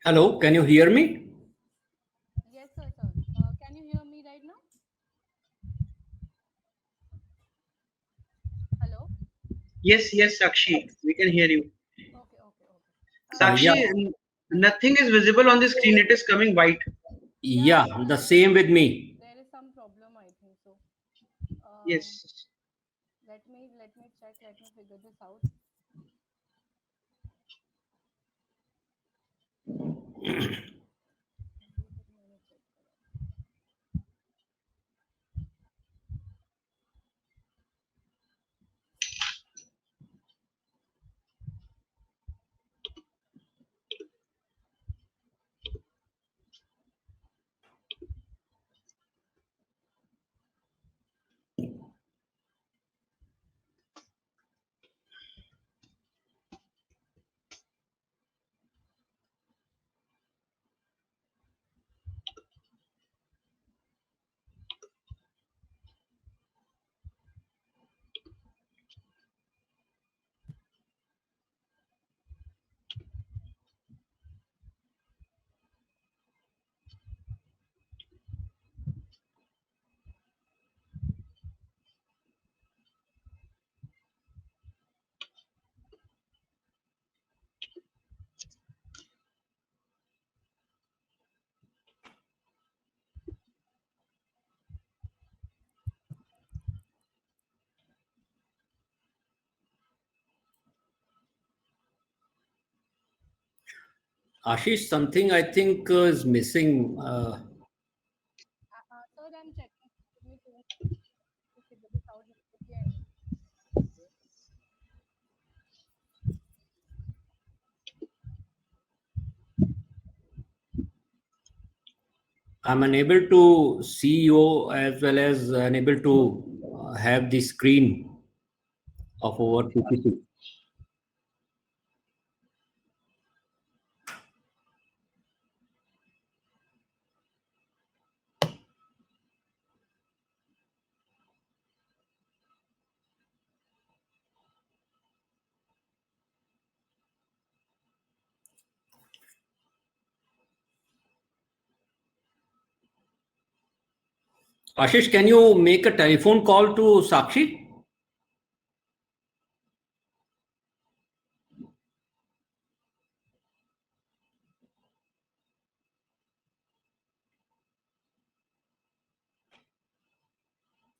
Hello, can you hear me? Yes, sir. Can you hear me right now? Hello? Yes, Sakshi, we can hear you. Okay, okay, okay. Yeah, Sakshi, nothing is visible on the screen. It is coming white. Yeah, yeah, the same with me. there is some problem, I think so. Um, Yes. let me check. Let me figure this out. अभी तक मैंने check करा। Ashish, something I think is missing. Sir, I'm checking. Give me 2 minutes to figure this out. And I'm unable to see you as well as unable to have the screen of our PPT. Ashish, can you make a telephone call to Sakshi?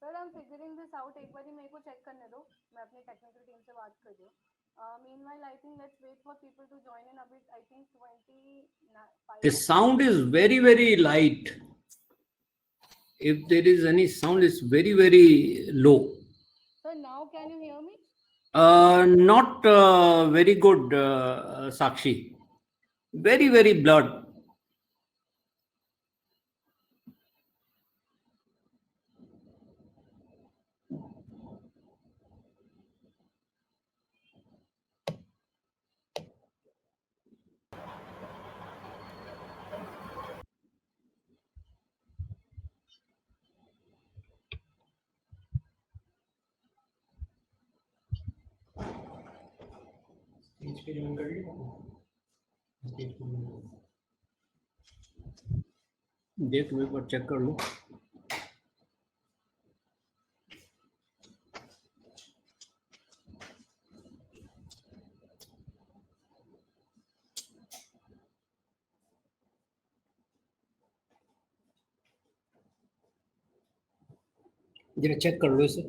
Sir, I'm figuring this out. एक बारी मेरे को check करने दो. मैं अपनी technical team से बात कर रही हूँ. Meanwhile, I think let's wait for people to join in a bit. I think 25 The or sound is very, very light. If there is any sound, it's very, very low. so now can you hear me? Not very good, Sakshi. Very, very blurred. देख लो एक बार check कर लो जरा check कर लो इसे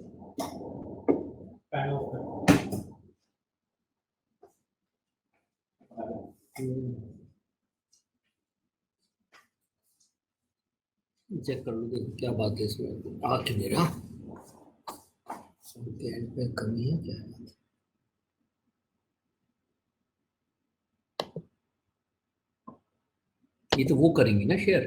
check कर लो देखो क्या बात है इसमें आके मेरा एंड पे कमी है क्या ये तो वो करेंगे ना share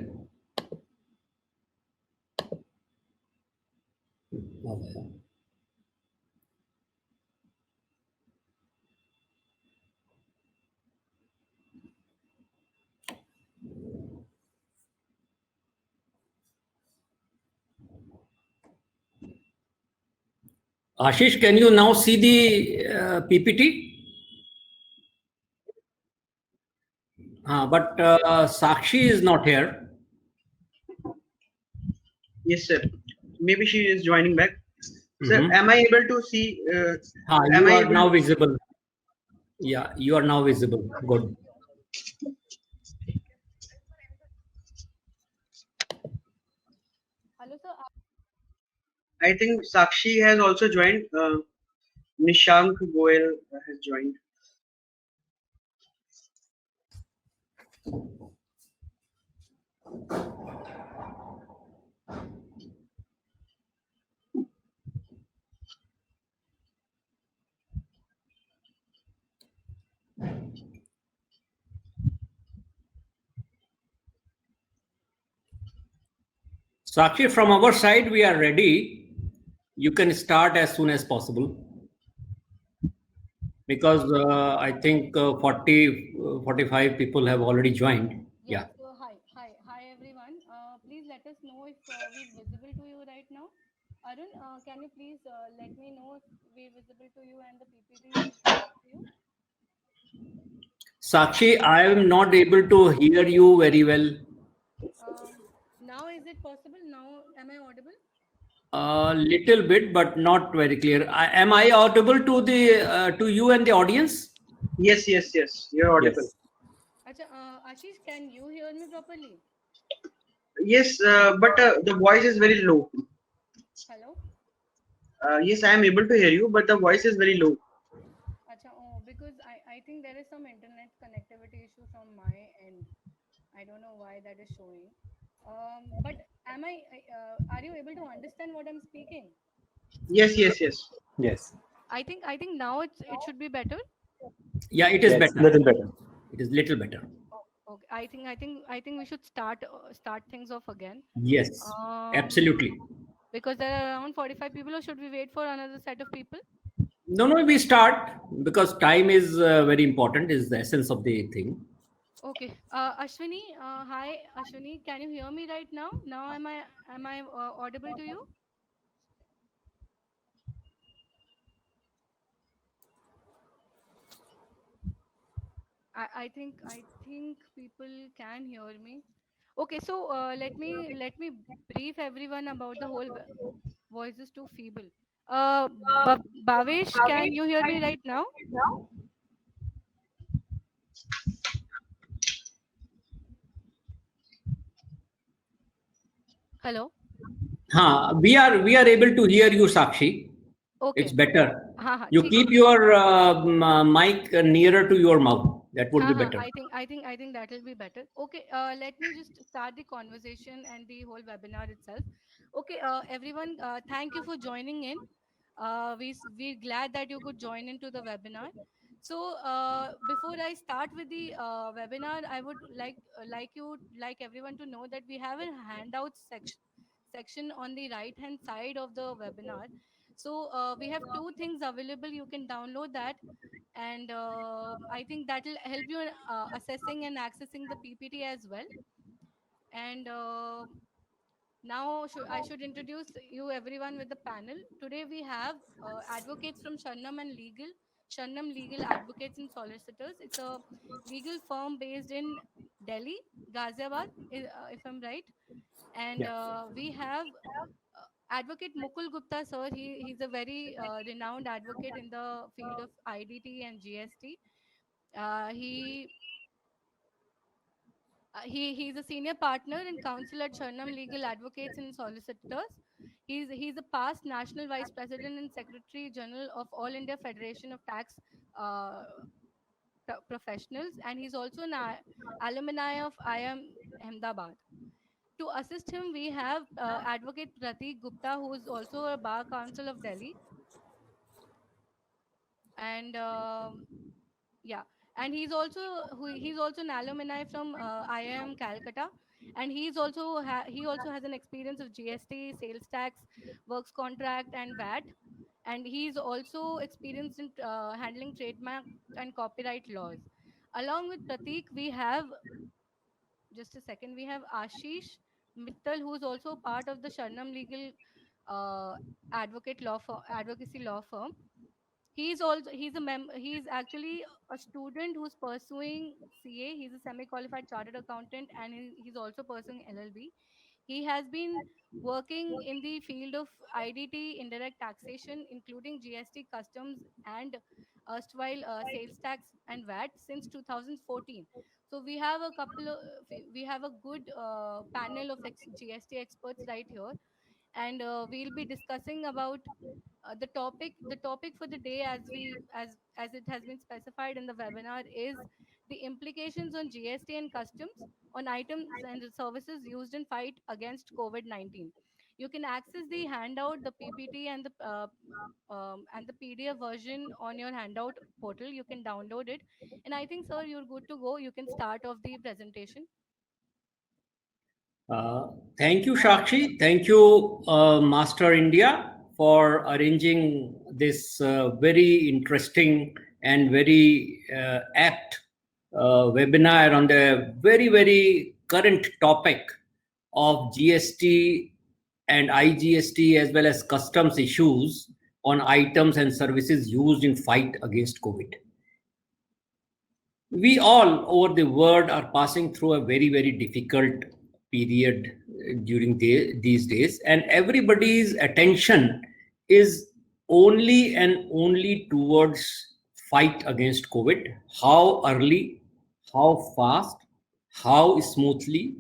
Ashish, can you now see the PPT? But Sakshi is not here. Yes, sir. Maybe she is joining back. Sir, Mhm. am I able to see? Am You I are able? now visible. Yeah, you are now visible. Good. Hello, sir. I think Sakshi has also joined. Nishank Goel has joined. Sakshi, from our side, we are ready. You can start as soon as possible because I think 40, 45 people have already joined. Yeah, Yeah. so hi everyone. Please let us know if we're visible to you right now. Arun, can you please let me know if we're visible to you and the PPT is visible to you? Sakshi, I am not able to hear you very well. Now is it possible? Now am I audible? A little bit, but not very clear. Am I audible to you and the audience? Yes, yes, yes. You're audible. Yes. Acha, Ashish, can you hear me properly? Yes, but the voice is very low. Hello? Yes, I am able to hear you, but the voice is very low. Acha, oh, because I think there is some internet connectivity issue from my end. I don't know why that is showing. But are you able to understand what I'm speaking? Yes, yes, yes. Yes. I think now it should be better. Yeah, it is Yes. better. Little better. It is little better. Oh, okay. I think we should start things off again. Yes, Um, absolutely. because there are around 45 people, or should we wait for another set of people? No, no, we start because time is very important, is the essence of the thing. Okay. Ashwini, hi Ashwini, can you hear me right now? Now am I audible to you? I think people can hear me. Okay, so let me brief everyone about the whole voice is too feeble. Bhavesh, can you hear me right now? Hello. We are able to hear you, Sakshi. It's Okay. better. हाँ हाँ You ठीक है. keep your mic nearer to your mouth. That would हाँ be हाँ better. I think that will be better. Okay. Let me just start the conversation and the whole webinar itself. Okay. Everyone, thank you for joining in. We're glad that you could join into the webinar. So before I start with the webinar, I would like everyone to know that we have a handout section on the right hand side of the webinar. So we have two things available. You can download that, and I think that will help you in assessing and accessing the PPT as well. And now I should introduce you everyone with the panel. Today we have advocates from Sharnam Legal Advocates and Solicitors. It's a legal firm based in Delhi, Ghaziabad, if I'm right. And Yeah. we have Advocate Mukul Gupta, sir. He's a very renowned advocate in the field of IDT and GST. He he's a senior partner and counsel at Sharnam Legal Advocates and Solicitors. He's a past national vice president and secretary general of All India Federation of Tax uh, Professionals, and he's also an alumni of IIM Ahmedabad. To assist him, we have Advocate Pratik Gupta, who is also a bar counsel of Delhi, and yeah, and he's also an alumni from IIM Calcutta, and he also has an experience of GST, sales tax, works contract, and VAT, and he's also experienced in handling trademark and copyright laws. Along with Pratik, we have just a second. We have Ashish Mittal, who is also part of the Sharnam Legal uh, Advocacy law firm. he's actually a student who's pursuing CA. He's a semi-qualified chartered accountant, and he's also pursuing LLB. He has been working in the field of IDT, indirect taxation, including GST, customs, and erstwhile sales tax and VAT since 2014. So we have a we have a good panel of GST experts right here, and we'll be discussing about the topic for the day, as it has been specified in the webinar, is the implications on GST and customs on items and services used in fight against COVID-19. You can access the handout, the PPT, and the PDF version on your handout portal. You can download it, and I think, sir, you're good to go. You can start off the presentation. Thank you, Shakshi. Thank you, Master India, for arranging this very interesting and very apt webinar on the very, very current topic of GST and IGST as well as customs issues on items and services used in fight against COVID. We all over the world are passing through a very, very difficult period during these days, and everybody's attention is only and only towards fight against COVID. How early, how fast, how smoothly,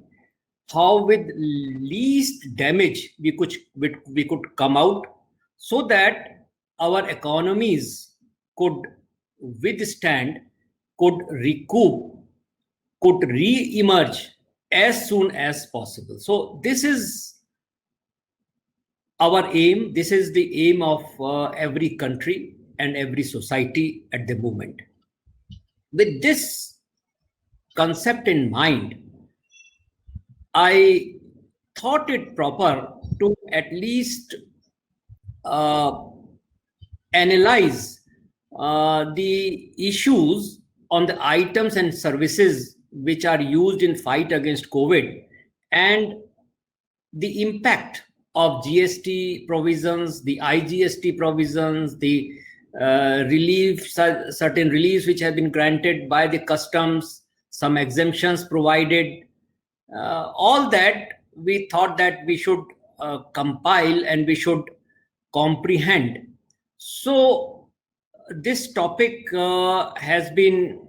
how with least damage we could come out, so that our economies could withstand, could recoup, could re-emerge as soon as possible. So this is our aim. This is the aim of every country and every society at the moment. With this concept in mind, I thought it proper to at least analyze the issues on the items and services which are used in fight against COVID, and the impact of GST provisions, the IGST provisions, the certain reliefs which have been granted by the customs, some exemptions provided, all that we thought that we should compile and we should comprehend. So this topic has been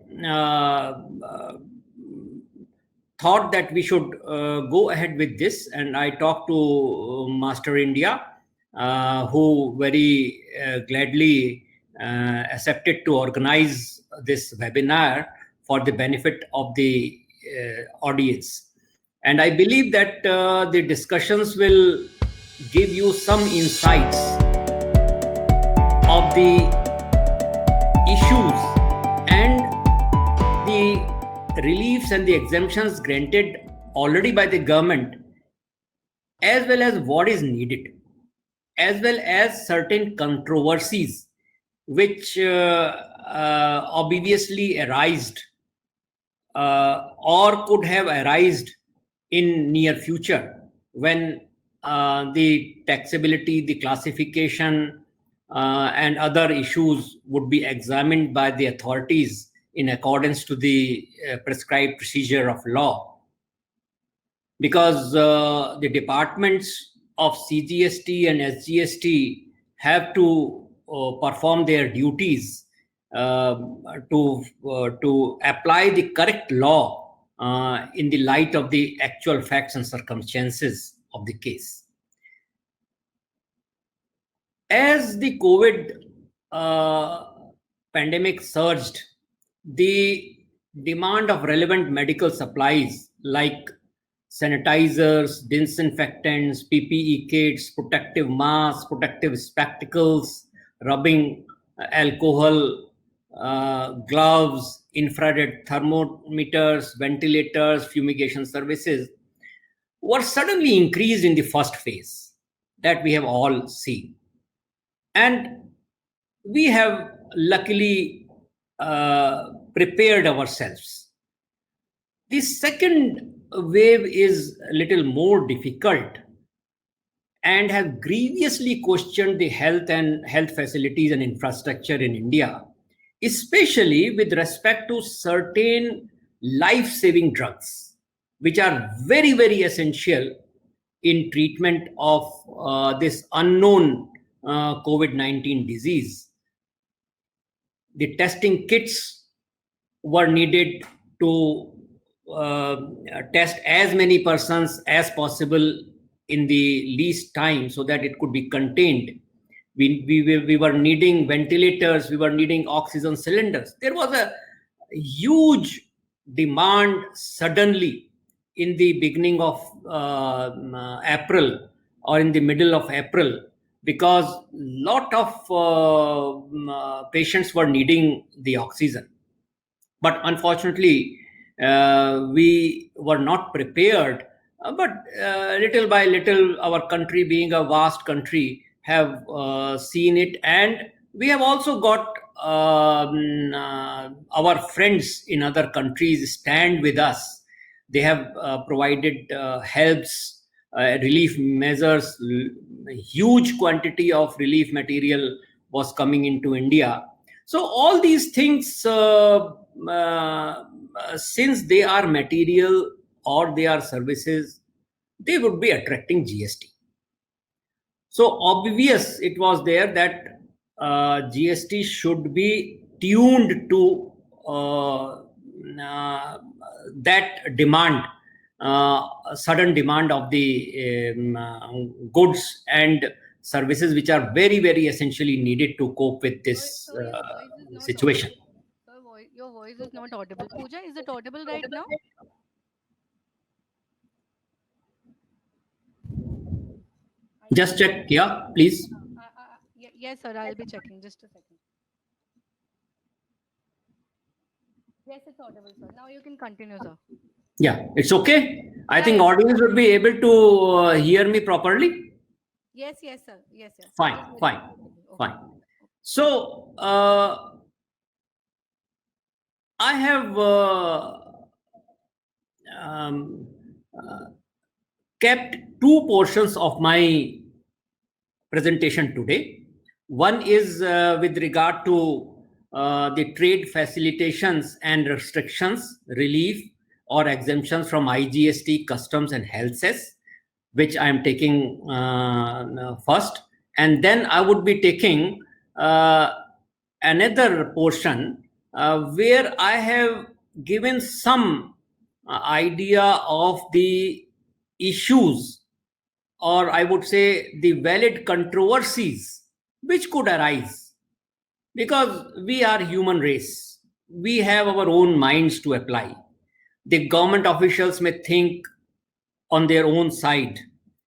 thought that we should go ahead with this, and I talked to Master India, who very gladly accepted to organize this webinar for the benefit of the audience. And I believe that the discussions will give you some insights of the issues and the reliefs and the exemptions granted already by the government, as well as what is needed, as well as certain controversies which obviously arised or could have arisen in near future, when the taxability, the classification, and other issues would be examined by the authorities in accordance to the prescribed procedure of law. Because the departments of CGST and SGST have to perform their duties to apply the correct law in the light of the actual facts and circumstances of the case. As the COVID pandemic surged, the demand of relevant medical supplies like sanitizers, disinfectants, PPE kits, protective masks, protective spectacles, rubbing alcohol, gloves, infrared thermometers, ventilators, fumigation services were suddenly increased in the first phase that we have all seen. And we have luckily prepared ourselves. The second wave is a little more difficult, and have grievously questioned the health facilities and infrastructure in India, especially with respect to certain life-saving drugs, which are very, very essential in treatment of this unknown COVID-19 disease. The testing kits were needed to test as many persons as possible in the least time so that it could be contained. We were needing ventilators, we were needing oxygen cylinders. There was a huge demand suddenly in the beginning of April or in the middle of April, because lot of patients were needing the oxygen. But unfortunately, we were not prepared. But little by little, our country, being a vast country, have seen it, and we have also got our friends in other countries stand with us. They have provided helps, relief measures. Huge quantity of relief material was coming into India. So all these things, since they are material or they are services, they would be attracting GST. So obvious it was there that GST should be tuned to that demand, sudden demand of the goods and services which are very, very essentially needed to cope with this Sir, your voice is not situation. audible. Sir, your voice is not audible. Pooja, is it audible right now? Just check, yeah, please. Yes, sir. I'll be checking. Just a second. Yes, it's audible, sir. Now you can continue, sir. Yeah, it's okay. I Yeah, think yeah. audience would be able to hear me properly. Yes, yes, sir. Yes, yes. Fine, It is very fine, audible. Okay. fine. So I have um, kept two portions of my presentation today. One is with regard to the trade facilitations and restrictions, relief or exemptions from IGST, customs and health cess, which I am taking first. And then I would be taking another portion where I have given some idea of the issues, or I would say the valid controversies which could arise, because we are human race. We have our own minds to apply. The government officials may think on their own side,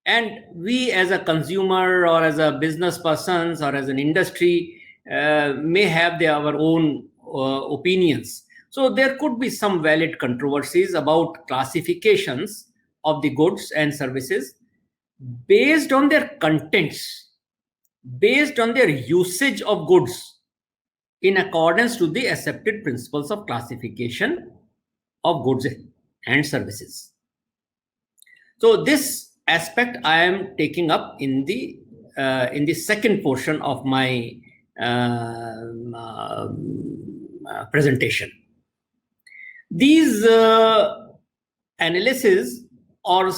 and we as a consumer or as a business persons or as an industry may have our own opinions. So there could be some valid controversies about classifications of the goods and services based on their contents, based on their usage of goods in accordance to the accepted principles of classification of goods and services. So this aspect I am taking up in the second portion of my presentation. These analysis or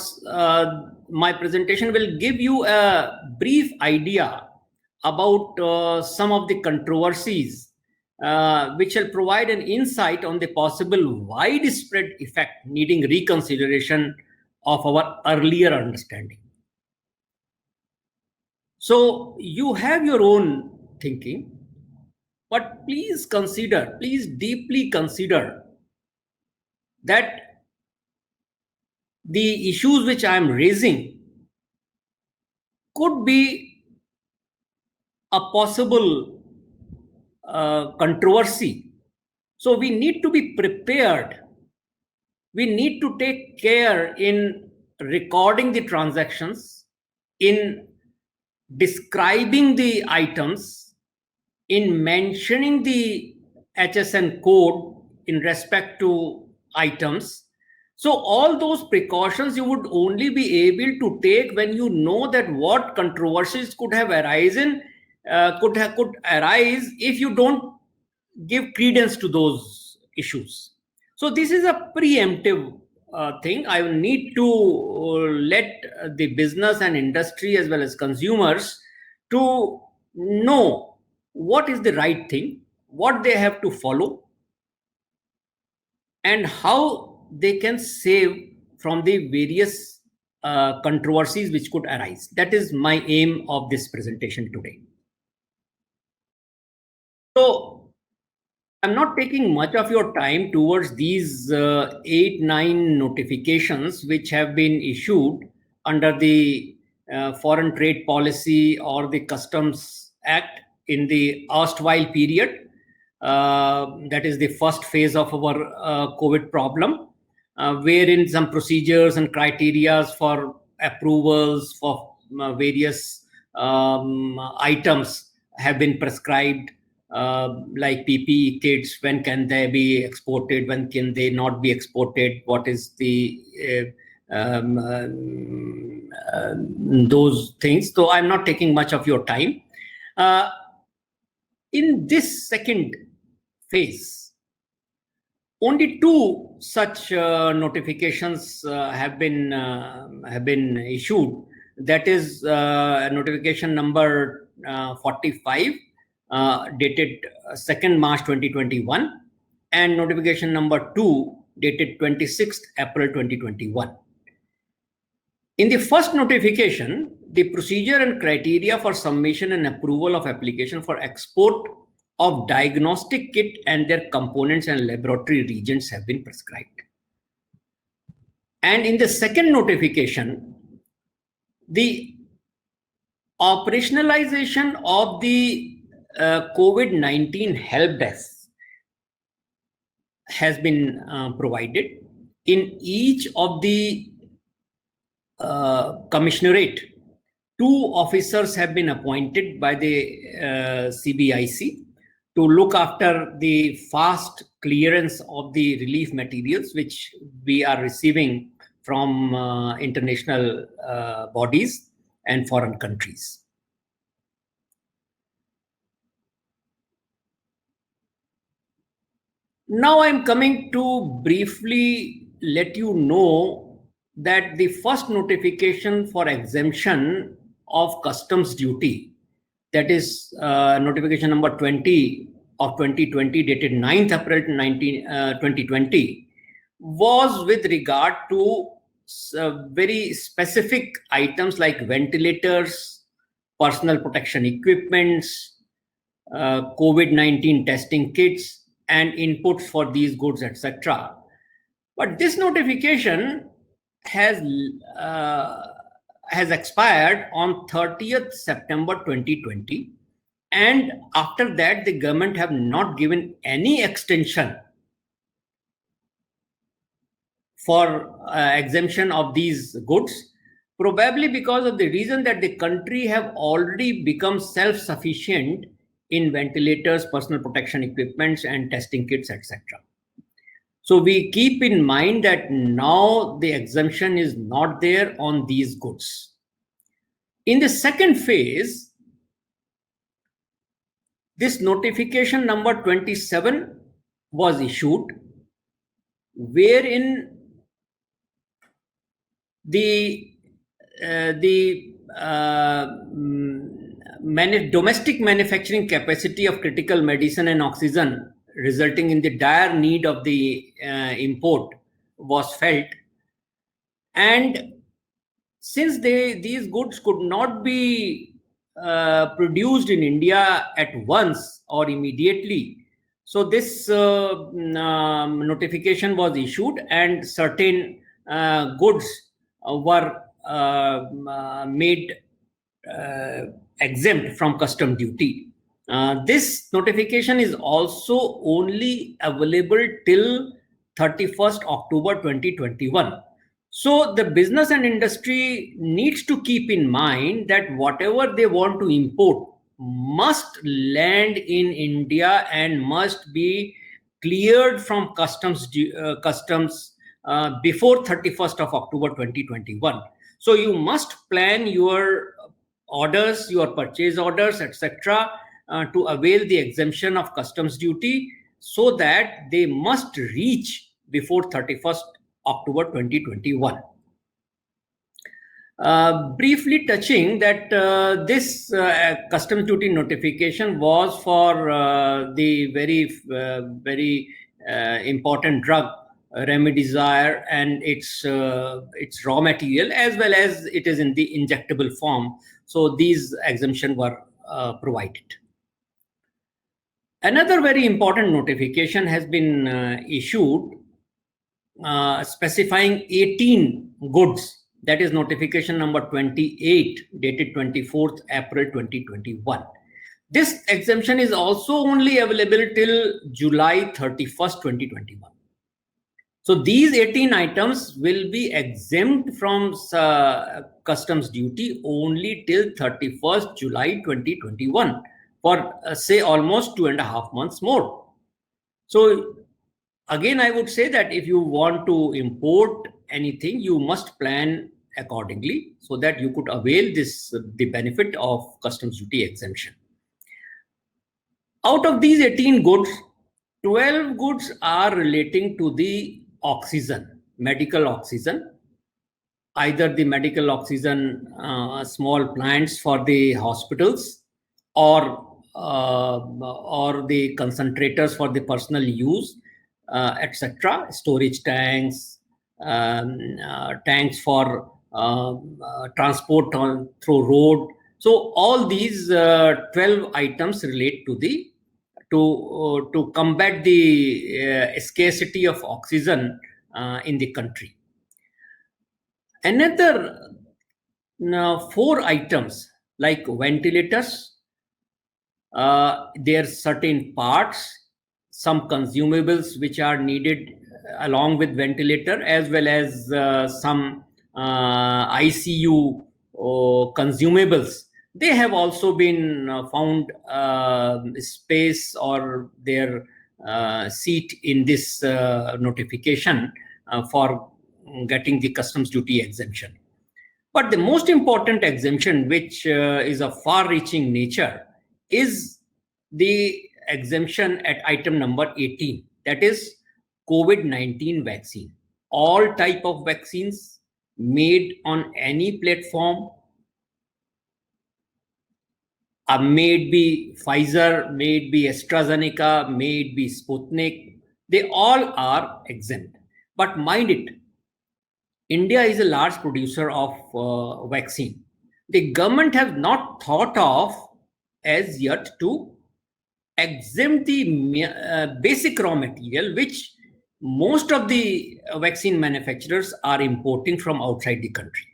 my presentation will give you a brief idea about some of the controversies which will provide an insight on the possible widespread effect needing reconsideration of our earlier understanding. So you have your own thinking, but please consider, please deeply consider that the issues which I am raising could be a possible controversy. So we need to be prepared. We need to take care in recording the transactions, in describing the items, in mentioning the HSN code in respect to items, So all those precautions you would only be able to take when you know that what controversies could have arisen, could arise if you don't give credence to those issues. So this is a preemptive thing. I will need to let the business and industry as well as consumers to know what is the right thing, what they have to follow, and how they can save from the various controversies which could arise. That is my aim of this presentation today. So I'm not taking much of your time towards these 8-9 notifications which have been issued under the Foreign Trade Policy or the Customs Act in the erstwhile period. That is the first phase of our COVID problem, wherein some procedures and criteria for approvals for various items have been prescribed, like PPE kits. When can they be exported? When can they not be exported? What is the those things? So I'm not taking much of your time. In this second phase, only 2 such notifications have been issued. That is notification number 45, dated 2nd March 2021, and notification number 2, dated 26th April 2021. In the first notification, the procedure and criteria for submission and approval of application for export of diagnostic kit and their components and laboratory reagents have been prescribed. And in the second notification, the operationalization of the COVID-19 help desk has been provided. In each of the commissionerate, 2 officers have been appointed by the CBIC to look after the fast clearance of the relief materials which we are receiving from international bodies and foreign countries. Now I'm coming to briefly let you know that the first notification for exemption of customs duty, that is notification number 20 of 2020, dated 9th April 2020, was with regard to very specific items like ventilators, personal protection equipments, COVID-19 testing kits, and inputs for these goods, etc. But this notification has expired on 30th September 2020, and after that the government have not given any extension for exemption of these goods, probably because of the reason that the country have already become self-sufficient in ventilators, personal protection equipments, and testing kits, etc. So we keep in mind that now the exemption is not there on these goods. In the second phase, this notification number 27 was issued, wherein the domestic manufacturing capacity of critical medicine and oxygen, resulting in the dire need of the import, was felt. And since these goods could not be produced in India at once or immediately, so this notification was issued, and certain goods were made exempt from custom duty. This notification is also only available till 31st October 2021. So the business and industry needs to keep in mind that whatever they want to import must land in India and must be cleared from customs before 31st of October 2021. So you must plan your orders, your purchase orders, etc., to avail the exemption of customs duty, so that they must reach before 31st October 2021. Briefly touching that, this customs duty notification was for the very important drug Remdesivir and its raw material, as well as it is in the injectable form. So these exemptions were provided. Another very important notification has been issued specifying 18 goods. That is notification number 28, dated 24th April 2021. This exemption is also only available till July 31st, 2021. So these 18 items will be exempt from customs duty only till 31st July 2021 for say almost 2.5 months more. So again, I would say that if you want to import anything, you must plan accordingly so that you could avail the benefit of customs duty exemption. Out of these 18 goods, 12 goods are relating to the oxygen, medical oxygen, either the medical oxygen small plants for the hospitals, or the concentrators for the personal use, etc., storage tanks, tanks for transport through road. So all these 12 items relate to the to combat the scarcity of oxygen in the country. Another 4 items like ventilators, there are certain parts, some consumables which are needed along with ventilator, as well as some ICU consumables. They have also been found space or their seat in this notification for getting the customs duty exemption. But the most important exemption, which is of far-reaching nature, is the exemption at item number 18, that is COVID-19 vaccine. All type of vaccines made on any platform, may it be Pfizer, may it be AstraZeneca, may it be Sputnik, they all are exempt. But mind it, India is a large producer of vaccine. The government has not thought of as yet to exempt the basic raw material, which most of the vaccine manufacturers are importing from outside the country.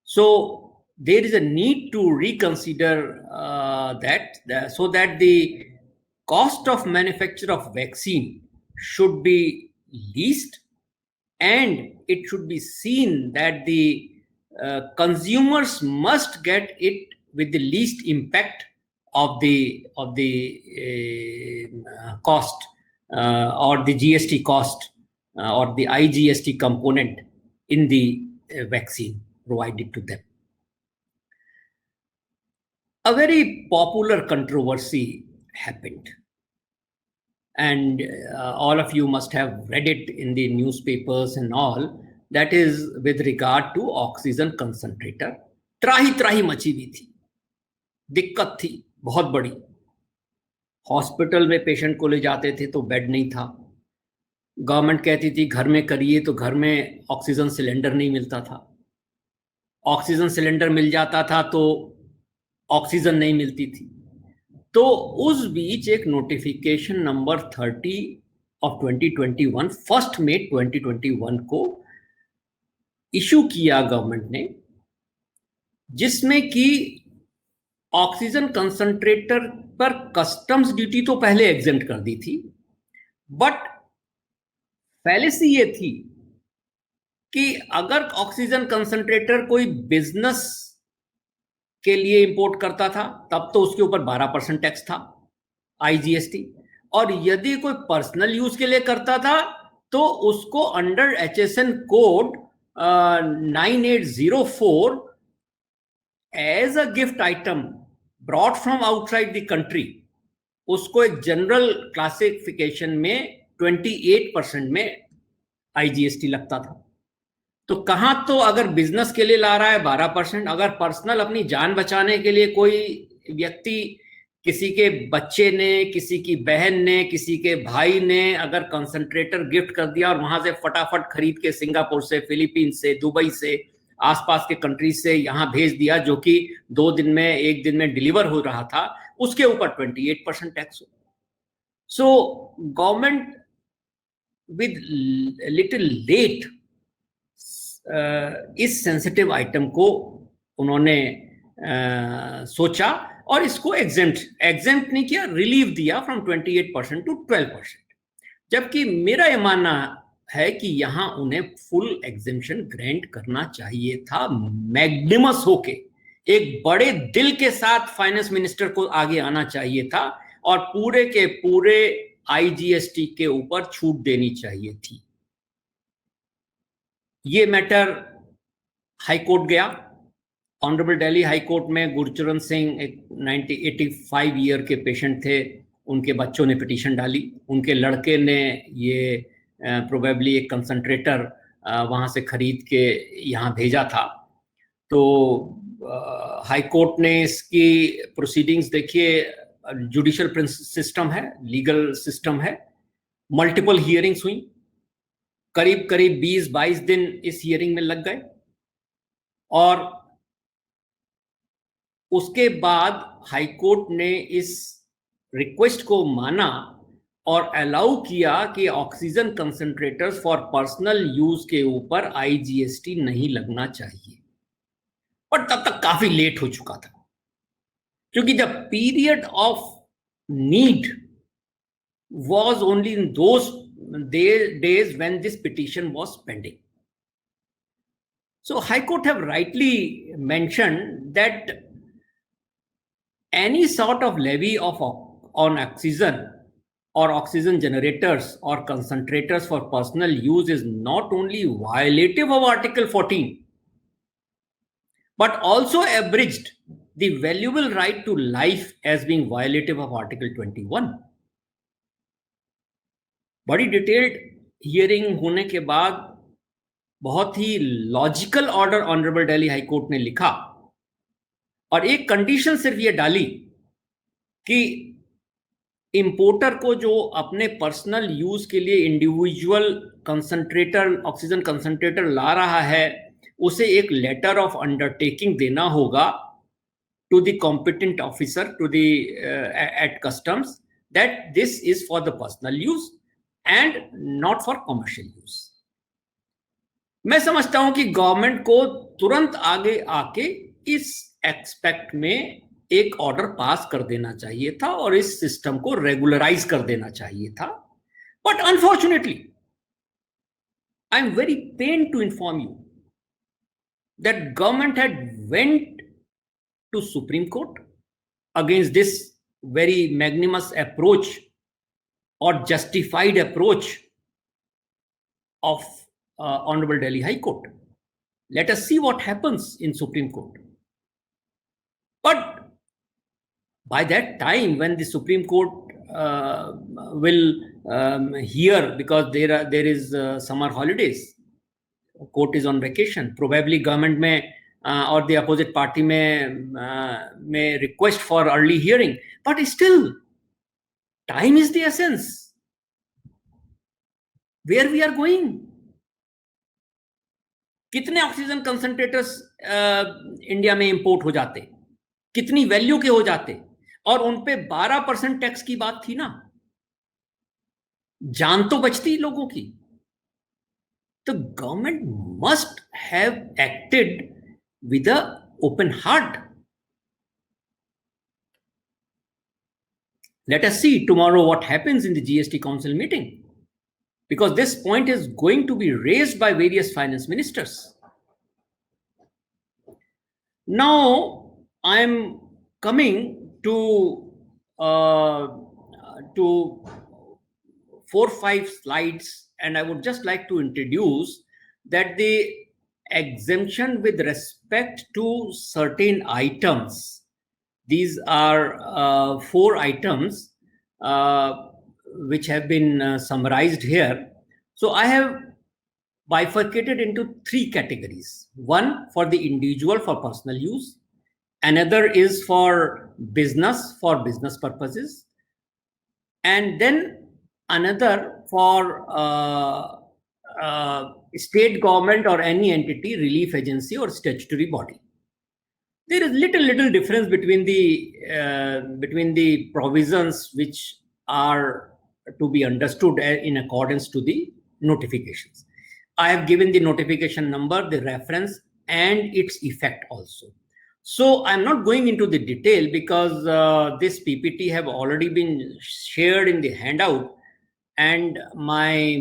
So there is a need to reconsider that, so that the cost of manufacture of vaccine should be least, and it should be seen that the consumers must get it with the least impact of the cost or the GST cost or the IGST component in the vaccine provided to them. A very popular controversy happened, and all of you must have read it in the newspapers and all. That is with regard to oxygen concentrator. त्राही मची हुई थी, दिक्कत थी बहुत बड़ी. Hospital में patient को ले जाते थे तो बेड नहीं था. गवर्नमेंट कहती थी घर में करिए, तो घर में ऑक्सीजन सिलेंडर नहीं मिलता था. ऑक्सीजन सिलेंडर मिल जाता था तो ऑक्सीजन नहीं मिलती थी. तो उस बीच एक नोटिफिकेशन नंबर 30 ऑफ 2021, 1 मई 2021 को इशू किया गवर्नमेंट ने, जिसमें कि ऑक्सीजन कंसंट्रेटर पर कस्टम्स ड्यूटी तो पहले एग्जेम्प्ट कर दी थी, बट फैलेसी ये थी कि अगर ऑक्सीजन कंसंट्रेटर कोई बिजनेस के लिए इंपोर्ट करता था तब तो उसके ऊपर 12% टैक्स था, IGST, और यदि कोई पर्सनल यूज के लिए करता था तो उसको under HSN code 9804 as a gift item brought from outside the country, उसको एक जनरल क्लासिफिकेशन में 28% में IGST लगता था। तो कहां, तो अगर बिजनेस के लिए ला रहा है 12%, अगर पर्सनल अपनी जान बचाने के लिए कोई व्यक्ति, किसी के बच्चे ने, किसी की बहन ने, किसी के भाई ने अगर कंसंट्रेटर गिफ्ट कर दिया और वहां से फटाफट खरीद के सिंगापुर से, फिलीपींस से, दुबई से, आसपास के कंट्रीज से यहां भेज दिया, जो कि 2 दिन में, 1 दिन में डिलीवर हो रहा था, उसके ऊपर 28% टैक्स हो। So government with little late इस सेंसिटिव आइटम को उन्होंने सोचा और इसको एग्जेम्प्ट नहीं किया, रिलीफ दिया फ्रॉम 28% टू 12%। जबकि मेरा यह मानना है कि यहां उन्हें फुल एग्जेम्पशन ग्रांट करना चाहिए था, मैग्निमस होके, एक बड़े दिल के साथ फाइनेंस मिनिस्टर को आगे आना चाहिए था और पूरे के पूरे IGST के ऊपर छूट देनी चाहिए थी। ये मैटर हाई कोर्ट गया। ऑनरेबल दिल्ली हाई कोर्ट में गुरचरण सिंह, एक 85 ईयर के पेशेंट थे, उनके बच्चों ने पिटीशन डाली, उनके लड़के ने ये प्रोबेबली एक कंसंट्रेटर वहां से खरीद के यहाँ भेजा था। तो हाई कोर्ट ने इसकी प्रोसीडिंग्स देखिए, जुडिशियल सिस्टम है, लीगल सिस्टम है, मल्टीपल हियरिंग्स हुई, करीब करीब 20-22 दिन इस हियरिंग में लग गए और उसके बाद हाई कोर्ट ने इस रिक्वेस्ट को माना और अलाउ किया कि oxygen concentrators for personal use के ऊपर IGST नहीं लगना चाहिए। पर तब तक काफी लेट हो चुका था, क्योंकि the period of need was only in those days when this petition was pending. So High Court have rightly mentioned that any sort of levy on oxygen or oxygen generators or concentrators for personal use is not only violative of Article 14, but also abridged the valuable right to life as being violative of Article 21. बड़ी detailed hearing होने के बाद बहुत ही logical order honourable Delhi high court ने लिखा और एक कंडीशन सिर्फ ये डाली कि इंपोर्टर को जो अपने पर्सनल यूज के लिए इंडिविजुअल कंसंट्रेटर, ऑक्सीजन कंसंट्रेटर ला रहा है, उसे एक लेटर ऑफ अंडरटेकिंग देना होगा to the competent officer, to the at customs, that this is for the personal use and not for commercial use. मैं समझता हूं कि गवर्नमेंट को तुरंत आगे आके इस एक्सपेक्ट में एक ऑर्डर पास कर देना चाहिए था और इस सिस्टम को रेगुलराइज कर देना चाहिए था। But unfortunately I am very pain to inform you that government had went to supreme court against this very magnanimous approach or justified approach of Honorable Delhi High Court. Let us see what happens in Supreme Court. But by that time, when the Supreme Court will hear, because there is summer holidays, court is on vacation, probably government or the opposite party may request for early hearing, but still time is the essence. Where we are going? कितने oxygen concentrators India में import हो जाते, कितनी value के हो जाते, और उन पे 12% टैक्स की बात थी ना, जान तो बचती लोगों की। तो government must have acted with a open heart. Let us see tomorrow what happens in the GST Council meeting, because this point is going to be raised by various finance ministers. Now, I am coming to 4-5 slides, and I would just like to introduce that the exemption with respect to certain items. These are 4 items which have been summarized here. So I have bifurcated into 3 categories. One for the individual for personal use, another is for business purposes, and then another for state government or any entity, relief agency or statutory body. There is little difference between the provisions which are to be understood in accordance to the notifications. I have given the notification number, the reference, and its effect also. So I'm not going into the detail because this PPT have already been shared in the handout, and my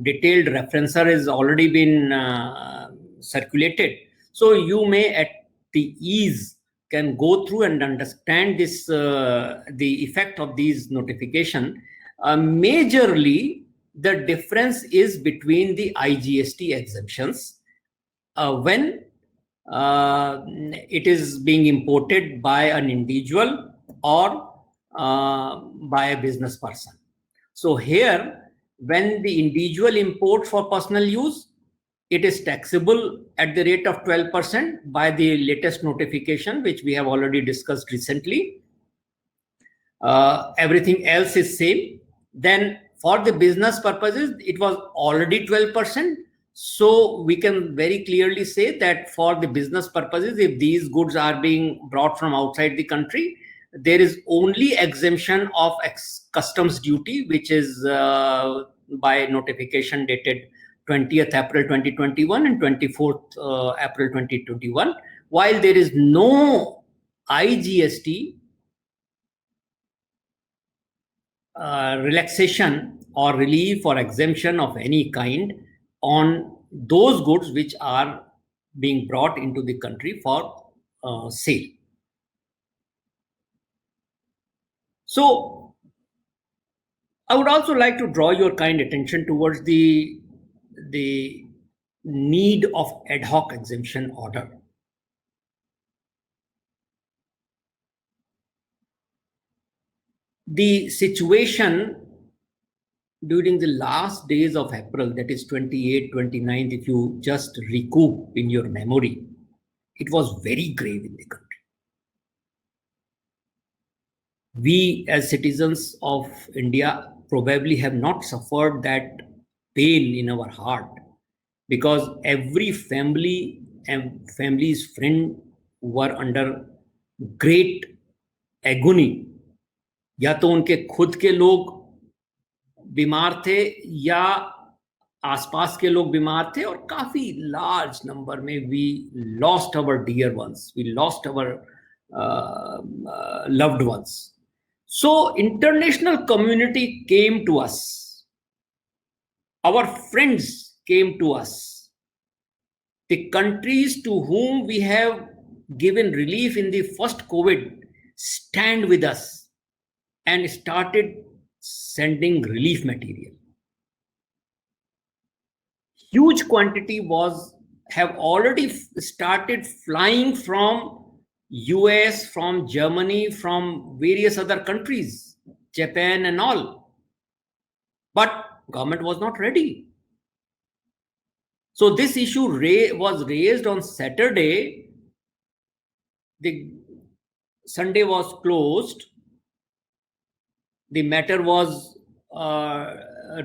detailed referencer has already been circulated. So you may at the ease can go through and understand this, the effect of these notification. Majorly, the difference is between the IGST exemptions when it is being imported by an individual or by a business person. So here, when the individual imports for personal use, it is taxable at the rate of 12% by the latest notification, which we have already discussed recently. Everything else is same. Then for the business purposes, it was already 12%. So we can very clearly say that for the business purposes, if these goods are being brought from outside the country, there is only exemption of customs duty, which is by notification dated 20th April 2021 and 24th April 2021, while there is no IGST relaxation or relief or exemption of any kind on those goods which are being brought into the country for sale. So I would also like to draw your kind attention towards the need of ad hoc exemption order. The situation during the last days of April, that is 28th, 29th, if you just recoup in your memory, it was very grave in the country. We as citizens of India probably have not suffered that pain in our heart, because every family and family's friend were under great agony. या तो उनके खुद के लोग बीमार थे या आसपास के लोग बीमार थे, और काफी लार्ज नंबर में we lost our dear ones, we lost our loved ones. So international community came to us, our friends came to us, the countries to whom we have given relief in the first COVID stand with us and started sending relief material. Huge quantity have already started flying from US, from Germany, from various other countries, Japan and all. But government was not ready. So this issue was raised on Saturday. The Sunday was closed. The matter was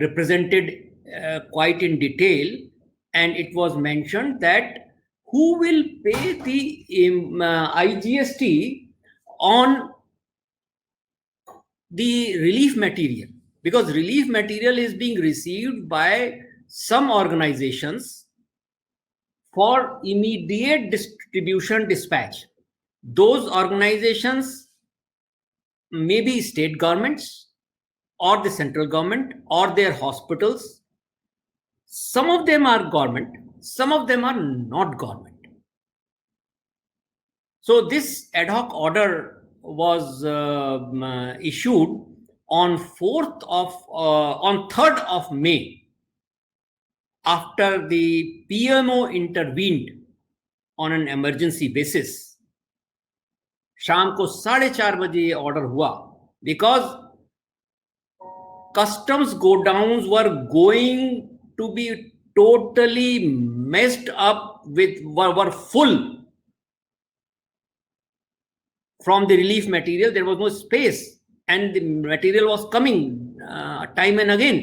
represented quite in detail, and it was mentioned that who will pay the IGST on the relief material, because relief material is being received by some organizations for immediate distribution dispatch. Those organizations may be state governments or the central government or their hospitals. Some of them are government, some of them are not government. So this ad hoc order was issued on 3rd of May, after the PMO intervened on an emergency basis, शाम को 4:30 बजे ये order हुआ, because customs go downs were going to be totally messed up with, were full from the relief material. There was no space and the material was coming time and again.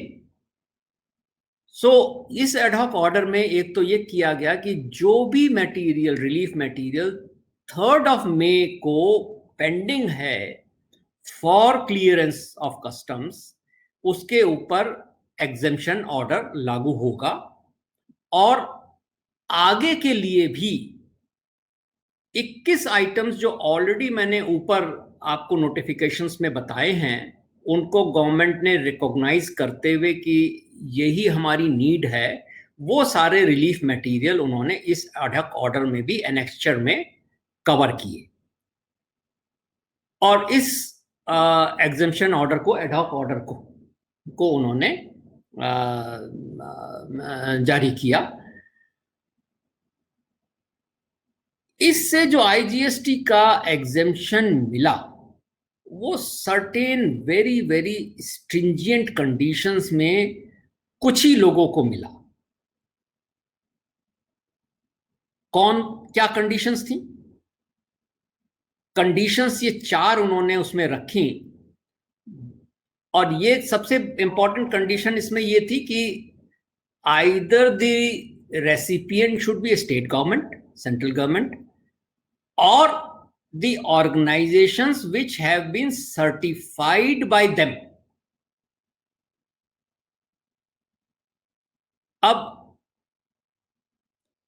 So इस ad hoc order में एक तो ये किया गया कि जो भी material, relief material 3rd of May को पेंडिंग है फॉर क्लियरेंस ऑफ कस्टम्स, उसके ऊपर एग्जेम्पशन ऑर्डर लागू होगा। और आगे के लिए भी 21 आइटम्स जो ऑलरेडी मैंने ऊपर आपको नोटिफिकेशंस में बताए हैं, उनको गवर्नमेंट ने रिकॉग्नाइज करते हुए कि यही हमारी नीड है, वो सारे रिलीफ मटेरियल उन्होंने इस एडहॉक ऑर्डर में भी एनेक्स्चर में कवर किए और इस एग्जेम्पशन ऑर्डर को, एडहॉक ऑर्डर को उन्होंने जारी किया। इससे जो आईजीएसटी का एग्जेम्पशन मिला वो certain very very stringent conditions में कुछ ही लोगों को मिला। कौन, क्या कंडीशंस थी? कंडीशंस ये 4 उन्होंने उसमें रखी और ये सबसे इंपॉर्टेंट कंडीशन इसमें ये थी कि either the recipient should be state government, central government, or the organizations which have been certified by them. अब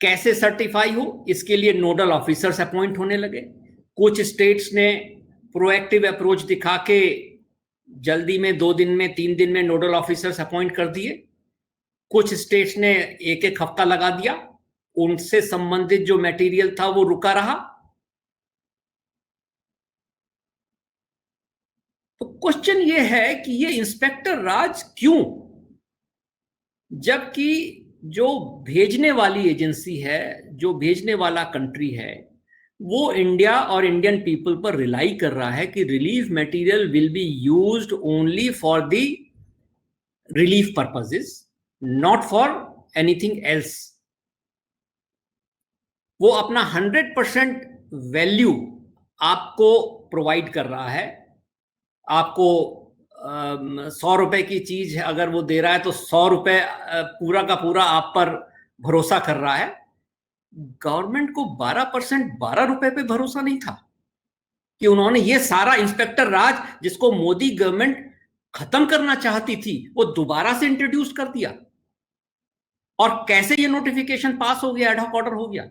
कैसे सर्टिफाई हो, इसके लिए नोडल ऑफिसर्स अपॉइंट होने लगे। कुछ स्टेट्स ने प्रोएक्टिव अप्रोच दिखा के जल्दी में 2 दिन में 3 दिन में नोडल ऑफिसर्स अपॉइंट कर दिए। कुछ स्टेट्स ने एक हफ्ता लगा दिया, उनसे संबंधित जो मटेरियल था वो रुका रहा। तो क्वेश्चन ये है कि ये इंस्पेक्टर राज क्यों, जबकि जो भेजने वाली एजेंसी है, जो भेजने वाला कंट्री है, वो इंडिया और इंडियन पीपल पर रिलाई कर रहा है कि relief material will be used only for the relief purposes, not for anything else. वो अपना 100% वैल्यू आपको प्रोवाइड कर रहा है। आपको 100 रुपए की चीज अगर वो दे रहा है तो 100 रुपए पूरा का पूरा आप पर भरोसा कर रहा है। गवर्नमेंट को 12% 12 रुपए पे भरोसा नहीं था कि उन्होंने ये सारा इंस्पेक्टर राज, जिसको मोदी गवर्नमेंट खत्म करना चाहती थी, वो दोबारा से इंट्रोड्यूस कर दिया। और कैसे ये नोटिफिकेशन पास हो गया, एडहॉक ऑर्डर हो गया।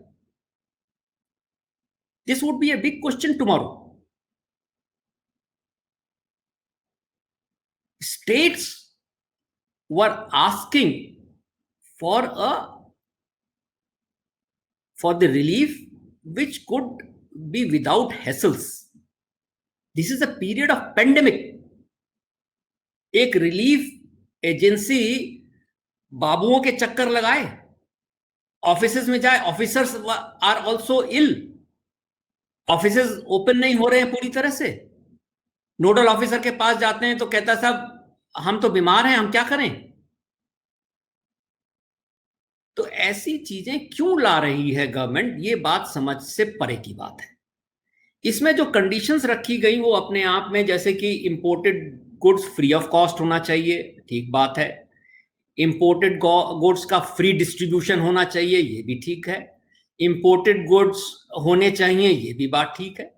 This would be a big question tomorrow. States were asking for the relief which could be without hassles. This is a period of pandemic. एक रिलीफ एजेंसी बाबुओं के चक्कर लगाए, ऑफिसेस में जाए, officers are also ill, offices open नहीं हो रहे हैं पूरी तरह से। नोडल ऑफिसर के पास जाते हैं तो कहता साहब हम तो बीमार हैं, हम क्या करें। तो ऐसी चीजें क्यों ला रही है गवर्नमेंट, ये बात समझ से परे की बात है। इसमें जो कंडीशंस रखी गई वो अपने आप में, जैसे कि imported goods free of cost होना चाहिए, ठीक बात है। इंपोर्टेड गुड्स का फ्री डिस्ट्रीब्यूशन होना चाहिए, ये भी ठीक है। इंपोर्टेड गुड्स होने चाहिए, ये भी बात ठीक है।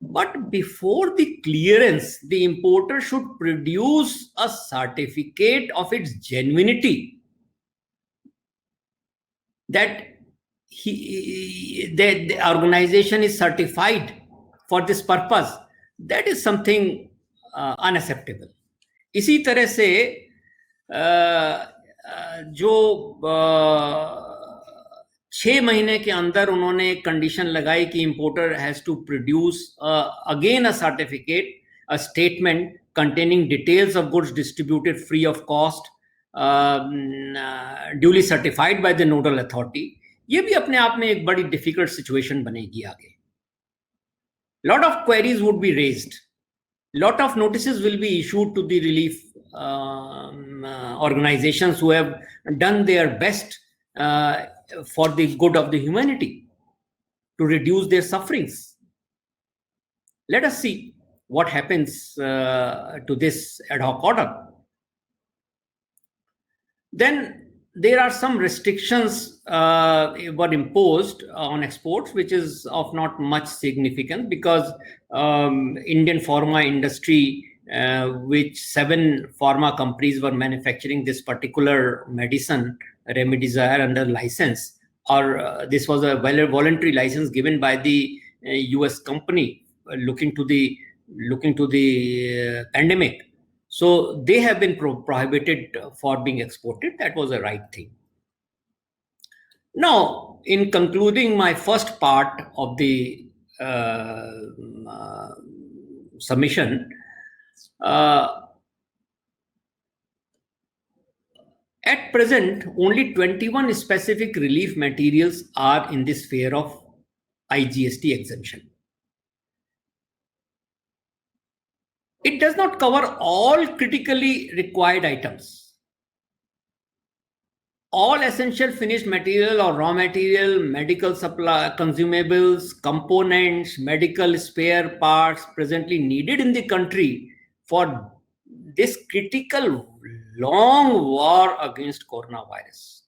But before the clearance, the importer should produce a certificate of its genuinity, that the organization is certified for this purpose. That is something unacceptable. इसी तरह से जो 6 महीने के अंदर उन्होंने एक कंडीशन लगाई कि importer has to produce again a certificate a statement containing details of goods distributed free of cost, duly certified by the nodal authority. ये भी अपने आप में एक बड़ी difficult situation बनेगी आगे. Lot of queries would be raised. Lot of notices will be issued to the relief organizations who have done their best for the good of the humanity to reduce their sufferings. Let us see what happens to this ad hoc order. Then there are some restrictions were imposed on exports, which is of not much significance because Indian pharma industry, which 7 pharma companies were manufacturing this particular medicine, Remdesivir, under license, or this was a voluntary license given by the US company looking to the pandemic. So they have been prohibited for being exported. That was the right thing. Now, in concluding my first part of the submission, at present, only 21 specific relief materials are in the sphere of IGST exemption. It does not cover all critically required items. All essential finished material or raw material, medical supply, consumables, components, medical spare parts presently needed in the country for this critical long war against coronavirus.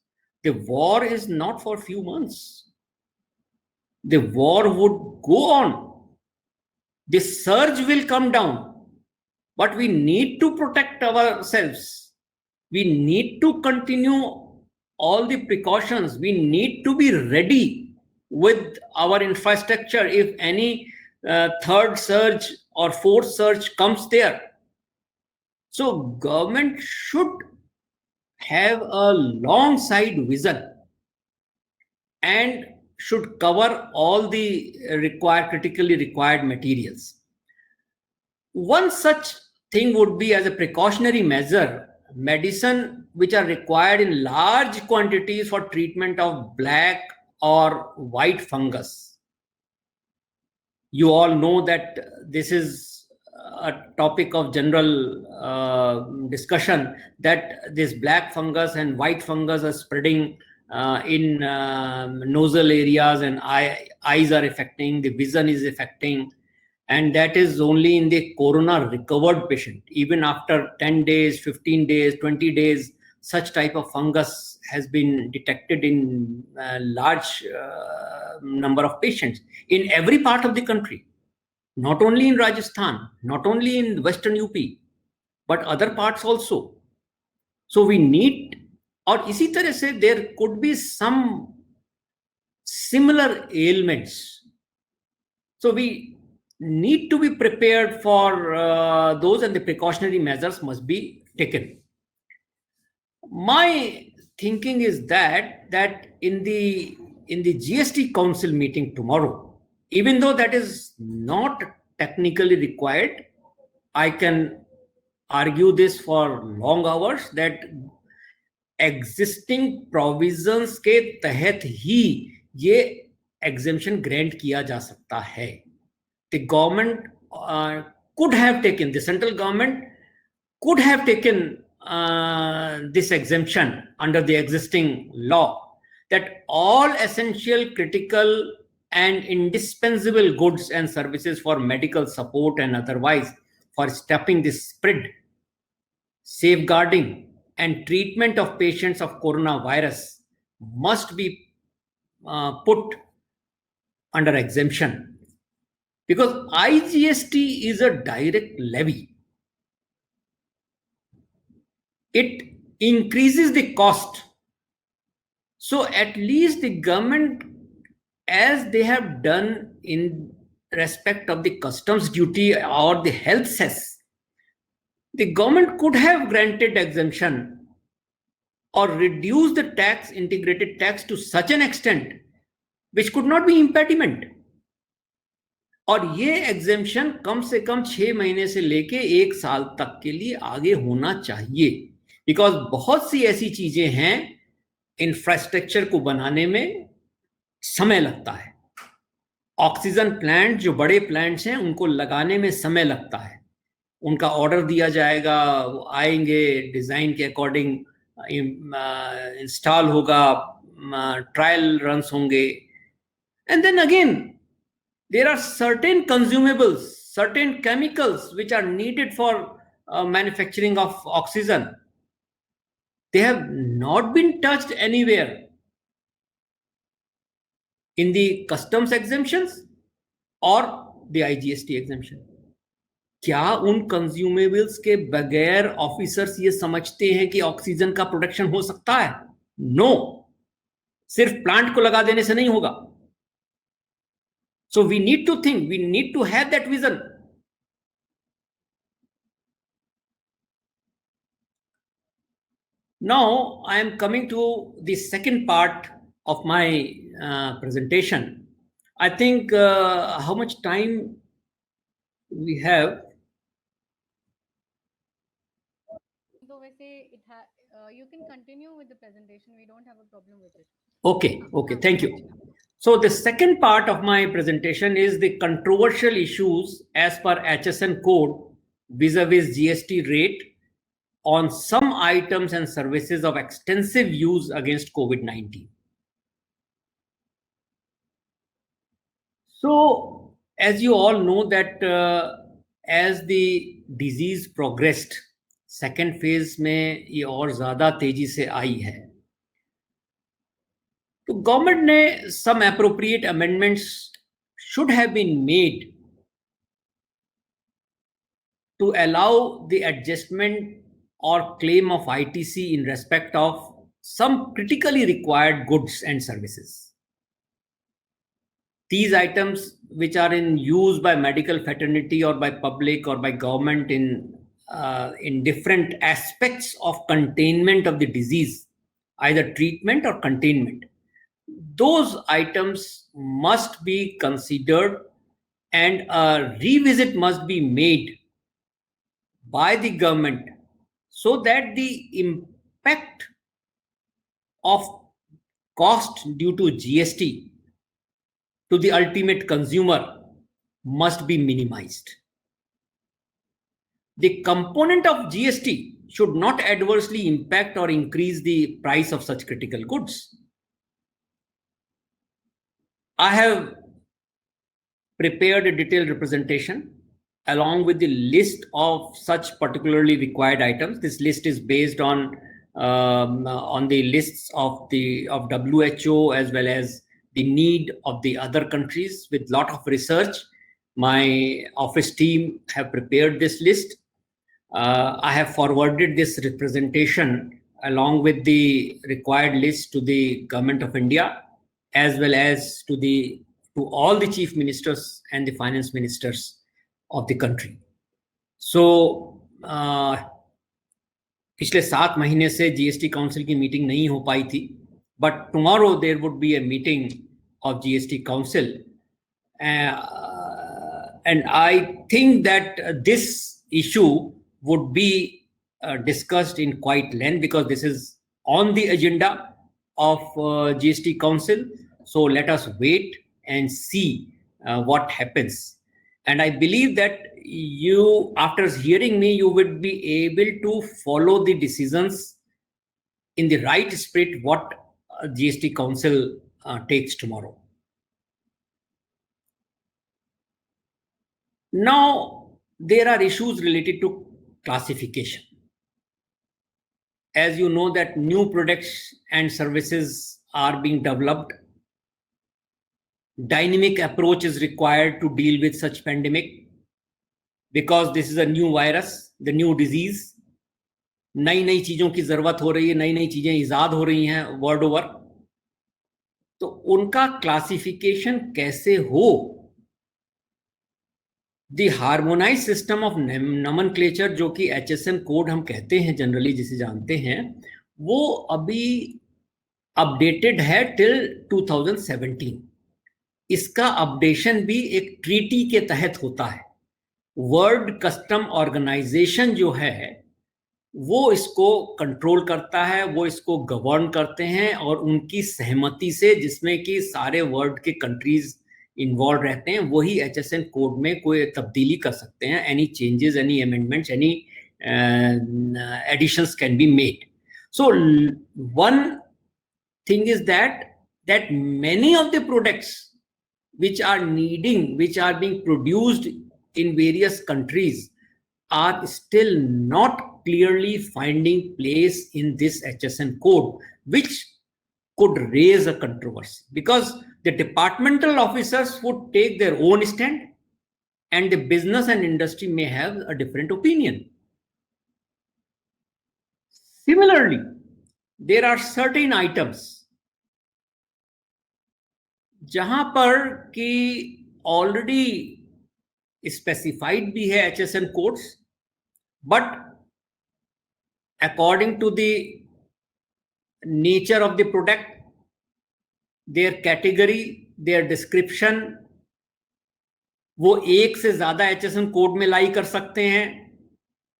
The war is not for a few months. The war would go on. The surge will come down. But we need to protect ourselves. We need to continue all the precautions. We need to be ready with our infrastructure if any third surge or fourth surge comes there. So government should have a long side vision and should cover all the critically required materials. One such thing would be, as a precautionary measure, medicine which are required in large quantities for treatment of black or white fungus. You all know that this is a topic of general discussion, that this black fungus and white fungus are spreading in nasal areas, and eyes are affecting, the vision is affecting. And that is only in the corona recovered patient. Even after 10 days, 15 days, 20 days, such type of fungus has been detected in a large number of patients in every part of the country, not only in Rajasthan, not only in Western UP, but other parts also. So we need, or isi tarah se there could be some similar ailments. So we need to be prepared for those, and the precautionary measures must be taken. My thinking is that in the GST Council meeting tomorrow, even though that is not technically required, I can argue this for long hours, that existing provisions के तहत ही ये exemption grant किया जा सकता है. The government could have taken, the central government could have taken this exemption under the existing law, that all essential, critical and indispensable goods and services for medical support and otherwise for stopping the spread, safeguarding and treatment of patients of coronavirus must be put under exemption. Because IGST is a direct levy. It increases the cost. So at least the government, as they have done in respect of the customs duty or the health cess, the government could have granted exemption or reduced the tax, integrated tax, to such an extent which could not be impediment. और ये exemption कम से कम 6 महीने से लेके 1 साल तक के लिए आगे होना चाहिए, बिकॉज बहुत सी ऐसी चीजें हैं, इंफ्रास्ट्रक्चर को बनाने में समय लगता है। ऑक्सीजन प्लांट जो बड़े प्लांट्स हैं उनको लगाने में समय लगता है, उनका ऑर्डर दिया जाएगा, वो आएंगे डिजाइन के अकॉर्डिंग, इंस्टॉल होगा, ट्रायल रन्स होंगे, and then again there are certain consumables, certain chemicals which are needed for manufacturing of oxygen. They have not been touched anywhere in the customs exemptions or the IGST exemption. क्या उन consumables के बगैर officers ये समझते हैं कि oxygen का production हो सकता है? नो, सिर्फ प्लांट को लगा देने से नहीं होगा. So we need to think, we need to have that vision. Now I am coming to the second part of my presentation. I think how much time we have? So you can continue with the presentation. We don't have a problem with it. Okay, thank you. So the second part of my presentation is the controversial issues as per HSN code vis-a-vis GST rate on some items and services of extensive use against COVID-19. So as you all know that as the disease progressed, second phase में ये और ज़्यादा तेजी से आई है, तो government ने some appropriate amendments should have been made to allow the adjustment or claim of ITC in respect of some critically required goods and services. These items which are in use by medical fraternity or by public or by government in different aspects of containment of the disease, either treatment or containment, those items must be considered and a revisit must be made by the government so that the impact of cost due to GST to the ultimate consumer must be minimized. The component of GST should not adversely impact or increase the price of such critical goods. I have prepared a detailed representation along with the list of such particularly required items. This list is based on the lists of WHO as well as the need of the other countries. With lot of research, my office team have prepared this list. I have forwarded this representation along with the required list to the Government of India as well as to all the chief ministers and the finance ministers of the country. So पिछले 7 महीने से GST council की meeting नहीं हो पाई थी, but tomorrow there would be a meeting of GST council, and I think that this issue would be discussed in quite length because this is on the agenda of GST council. So let us wait and see what happens. And I believe that you, after hearing me, you would be able to follow the decisions in the right spirit what GST council takes tomorrow. Now, there are issues related to classification. As you know that new products and services are being developed. Dynamic approach is required to deal with such pandemic because this is a new virus, the new disease. नई नई चीजों की जरूरत हो रही है, नई नई चीजें इजाद हो रही हैं वर्ल्ड ओवर, तो उनका क्लासिफिकेशन कैसे हो? The harmonise system of nomenclature जो कि HSN कोड हम कहते हैं जनरली, जिसे जानते हैं, वो अभी अपडेटेड है टिल 2017. इसका अपडेशन भी एक ट्रीटी के तहत होता है। वर्ल्ड कस्टम ऑर्गेनाइजेशन जो है वो इसको कंट्रोल करता है, वो इसको गवर्न करते हैं, और उनकी सहमति से, जिसमें कि सारे वर्ल्ड के कंट्रीज इन्वॉल्व रहते हैं, वही HSN कोड में कोई तब्दीली कर सकते हैं। Any changes, any amendments, any additions can be made. So one thing is that many of the products which are being produced in various countries are still not clearly finding place in this HSN code, which could raise a controversy, because the departmental officers would take their own stand and the business and industry may have a different opinion. Similarly, there are certain items जहां पर कि already specified भी है HSN codes, but according to the nature of the product, their category, their description, वो एक से ज्यादा HSN code में लाई कर सकते हैं,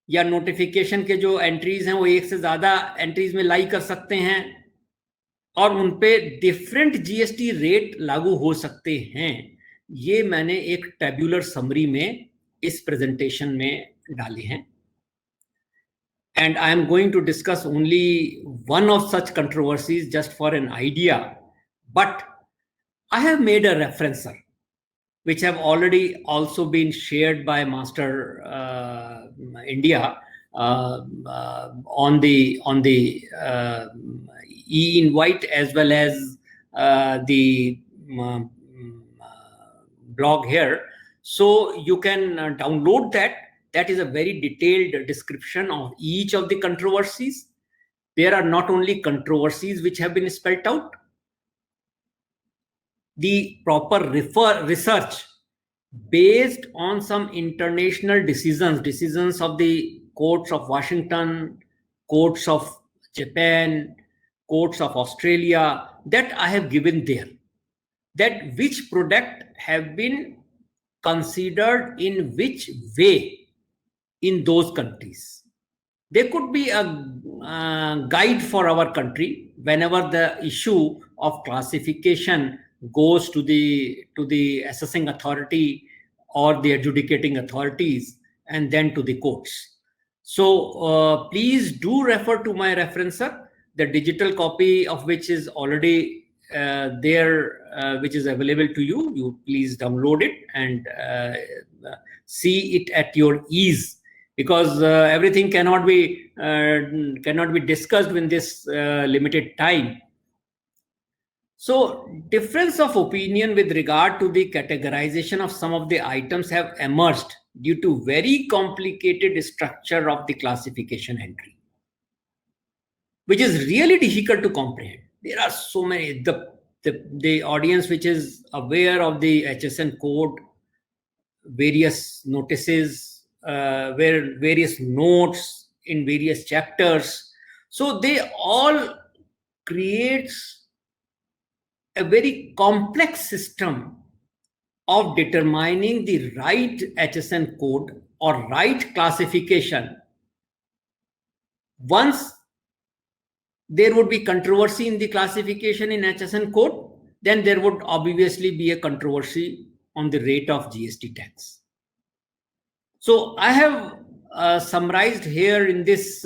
या नोटिफिकेशन के जो एंट्रीज हैं वो एक से ज्यादा एंट्रीज में लाई कर सकते हैं, और उन पे डिफरेंट GST रेट लागू हो सकते हैं। ये मैंने एक टेब्यूलर समरी में इस प्रेजेंटेशन में डाले हैं, and I am going to discuss only one of such controversies just for an idea, but I have made a referencer which have already also been shared by Master India on the e-invite as well as the blog here. So you can download that. That is a very detailed description of each of the controversies. There are not only controversies which have been spelled out, the proper research based on some international decisions of the courts of Washington, courts of Japan, courts of Australia, that I have given there, that which product have been considered in which way in those countries. There could be a guide for our country whenever the issue of classification goes to the assessing authority or the adjudicating authorities and then to the courts. So please do refer to my referencer, the digital copy of which is already there, which is available to you. You please download it and see it at your ease, because everything cannot be discussed in this limited time. So difference of opinion with regard to the categorization of some of the items have emerged due to very complicated structure of the classification entry, which is really difficult to comprehend. There are so many. The audience which is aware of the HSN code, various notices, various notes in various chapters, so they all creates a very complex system of determining the right HSN code or right classification. Once there would be controversy in the classification in HSN code, then there would obviously be a controversy on the rate of GST tax. So I have summarized here in this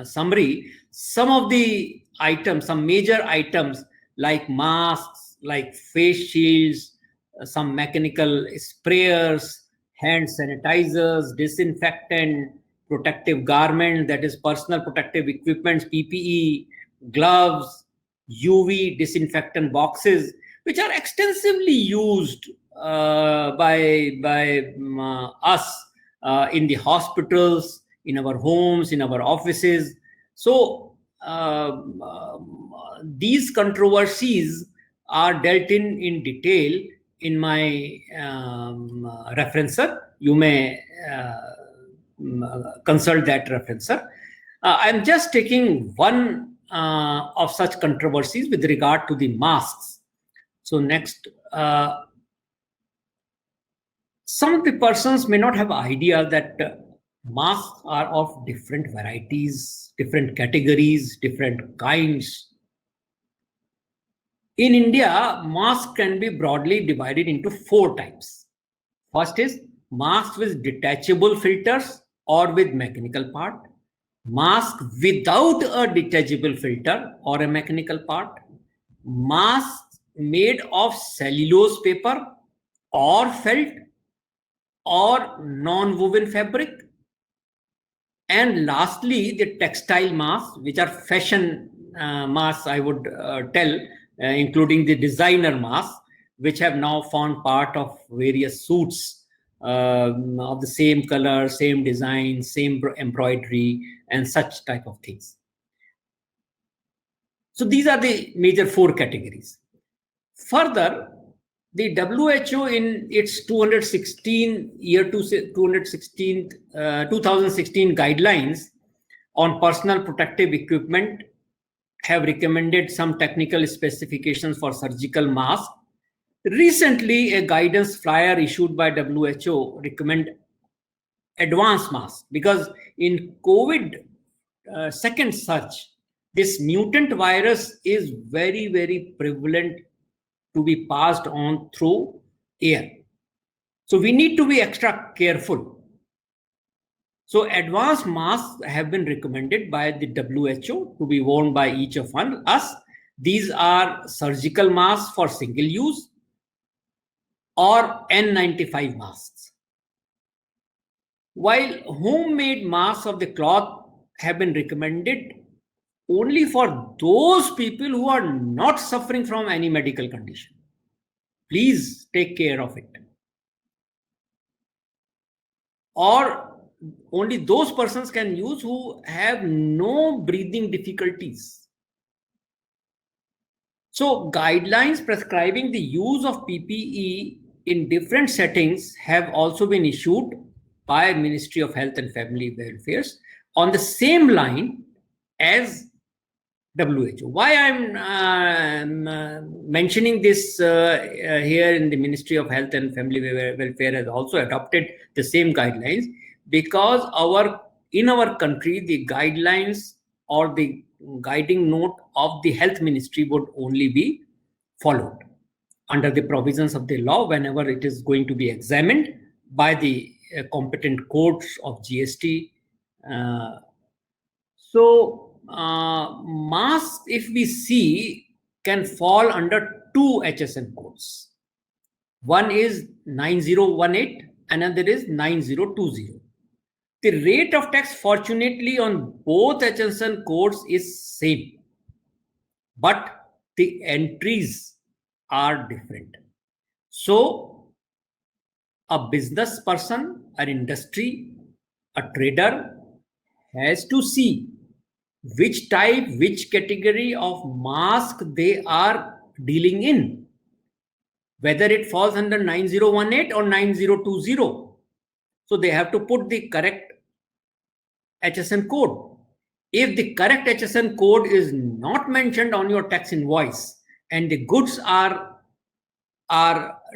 summary some of the items, some major items like masks, like face shields, some mechanical sprayers, hand sanitizers, disinfectant, protective garment, that is personal protective equipment, PPE, gloves, UV disinfectant boxes, which are extensively used by us in the hospitals, in our homes, in our offices. So these controversies are dealt in detail in my referencer. You may consult that referencer. I'm just taking one of such controversies with regard to the masks. So next, some of the persons may not have idea that masks are of different varieties, different categories, different kinds. In India, masks can be broadly divided into 4 types. First is mask with detachable filters or with mechanical part, mask without a detachable filter or a mechanical part, mask made of cellulose paper or felt or non-woven fabric, and lastly the textile masks, which are fashion masks, I would tell, including the designer masks, which have now formed part of various suits of the same color, same design, same embroidery, and such type of things. So these are the major 4 categories. Further, the WHO in its 2016 guidelines on personal protective equipment have recommended some technical specifications for surgical masks. Recently, a guidance flyer issued by WHO recommend advanced masks, because in COVID second surge, this mutant virus is very, very prevalent to be passed on through air. So we need to be extra careful. So advanced masks have been recommended by the WHO to be worn by each of us. These are surgical masks for single use or N95 masks. While homemade masks of the cloth have been recommended only for those people who are not suffering from any medical condition. Please take care of it. Or only those persons can use who have no breathing difficulties. So guidelines prescribing the use of PPE in different settings have also been issued by Ministry of Health and Family Welfare on the same line as WHO. Why I'm mentioning this here in the Ministry of Health and Family Welfare has also adopted the same guidelines, because in our country the guidelines or the guiding note of the Health Ministry would only be followed under the provisions of the law whenever it is going to be examined by the competent courts of GST. Masks, if we see, can fall under 2 HSN codes. One is 9018, another is 9020. The rate of tax, fortunately, on both HSN codes is same, but the entries are different. So a business person, an industry, a trader has to see which type, which category of mask they are dealing in, whether it falls under 9018 or 9020. So they have to put the correct HSN code. If the correct HSN code is not mentioned on your tax invoice and the goods are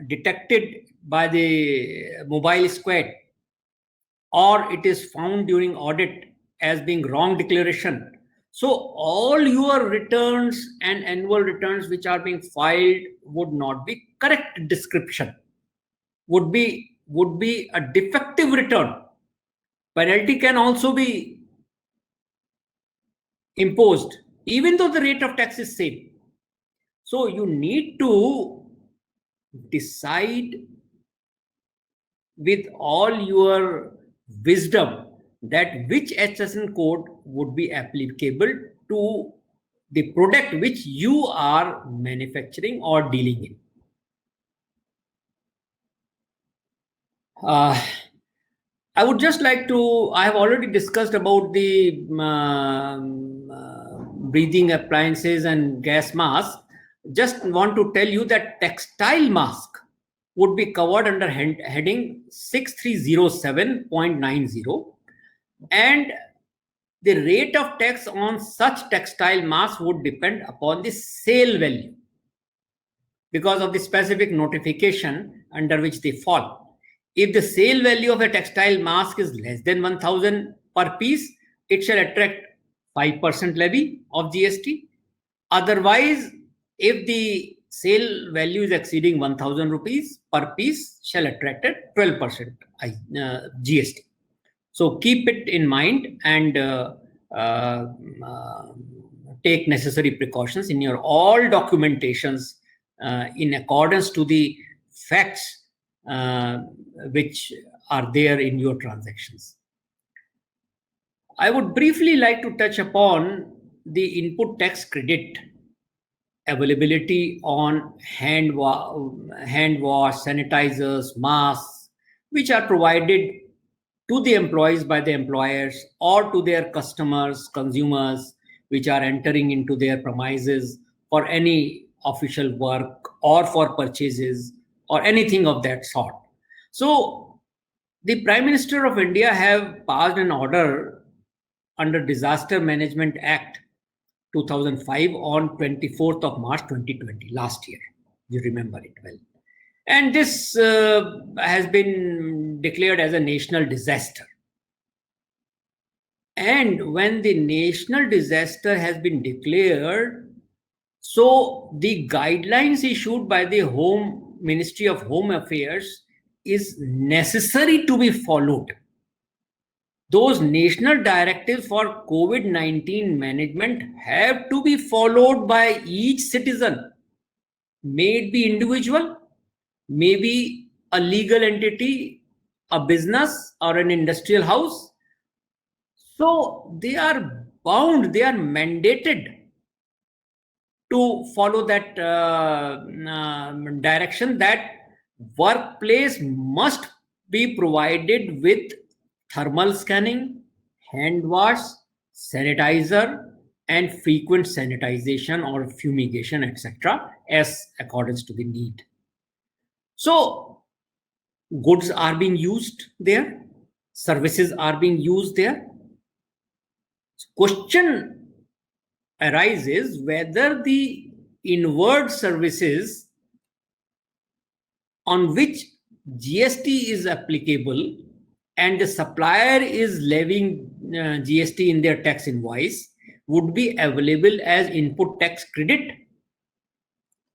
detected by the mobile squad, or it is found during audit as being wrong declaration, so all your returns and annual returns which are being filed would not be correct description, would be a defective return. Penalty can also be imposed even though the rate of tax is same. So you need to decide with all your wisdom that which HSN code would be applicable to the product which you are manufacturing or dealing in. I would just like to, I have already discussed about the breathing appliances and gas mask. Just want to tell you that textile mask would be covered under heading 6307.90, and the rate of tax on such textile mask would depend upon the sale value. because of the specific notification under which they fall. If the sale value of a textile mask is less than 1,000 per piece, it shall attract 5% levy of GST. Otherwise, if the sale value is exceeding 1,000 rupees per piece, shall attract a 12% GST. So keep it in mind and take necessary precautions in your all documentations in accordance to the facts which are there in your transactions. I would briefly like to touch upon the input tax credit availability on hand wash, sanitizers, masks, which are provided to the employees by the employers or to their customers, consumers, which are entering into their premises for any official work or for purchases or anything of that sort. So the Prime Minister of India have passed an order under Disaster Management Act 2005 on 24th of March 2020, last year. You remember it well. And this has been declared as a national disaster. And when the national disaster has been declared, so the guidelines issued by the Ministry of Home Affairs is necessary to be followed. Those national directives for COVID-19 management have to be followed by each citizen, may it be individual, maybe a legal entity, a business, or an industrial house. So they are bound, they are mandated to follow that direction, that workplace must be provided with thermal scanning, hand wash, sanitizer, and frequent sanitization or fumigation, etc., as accordance to the need. So goods are being used there, services are being used there. Question arises whether the inward services on which GST is applicable and the supplier is levying GST in their tax invoice would be available as input tax credit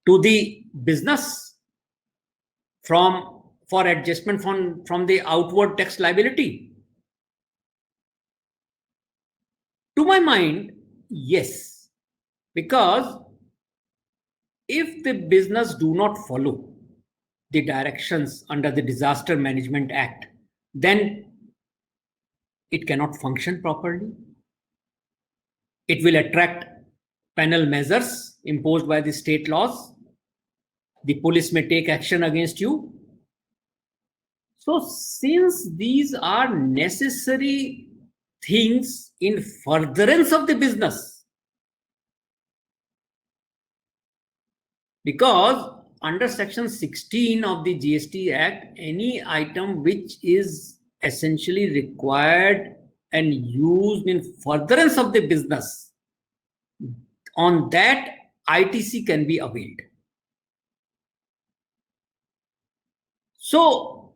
to the business for adjustment from the outward tax liability. To my mind, yes, because if the business do not follow the directions under the Disaster Management Act, then it cannot function properly. It will attract penal measures imposed by the state laws. The police may take action against you. So since these are necessary things in furtherance of the business, because under section 16 of the GST Act, any item which is essentially required and used in furtherance of the business, on that ITC can be availed. So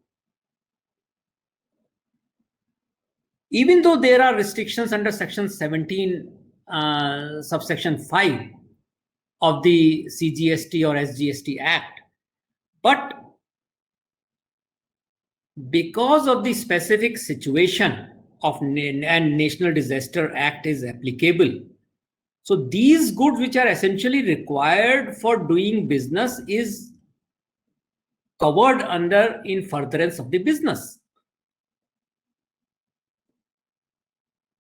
even though there are restrictions under section 17 subsection 5 of the CGST or SGST Act, but because of the specific situation of and National Disaster Act is applicable, so these goods which are essentially required for doing business is covered under in furtherance of the business.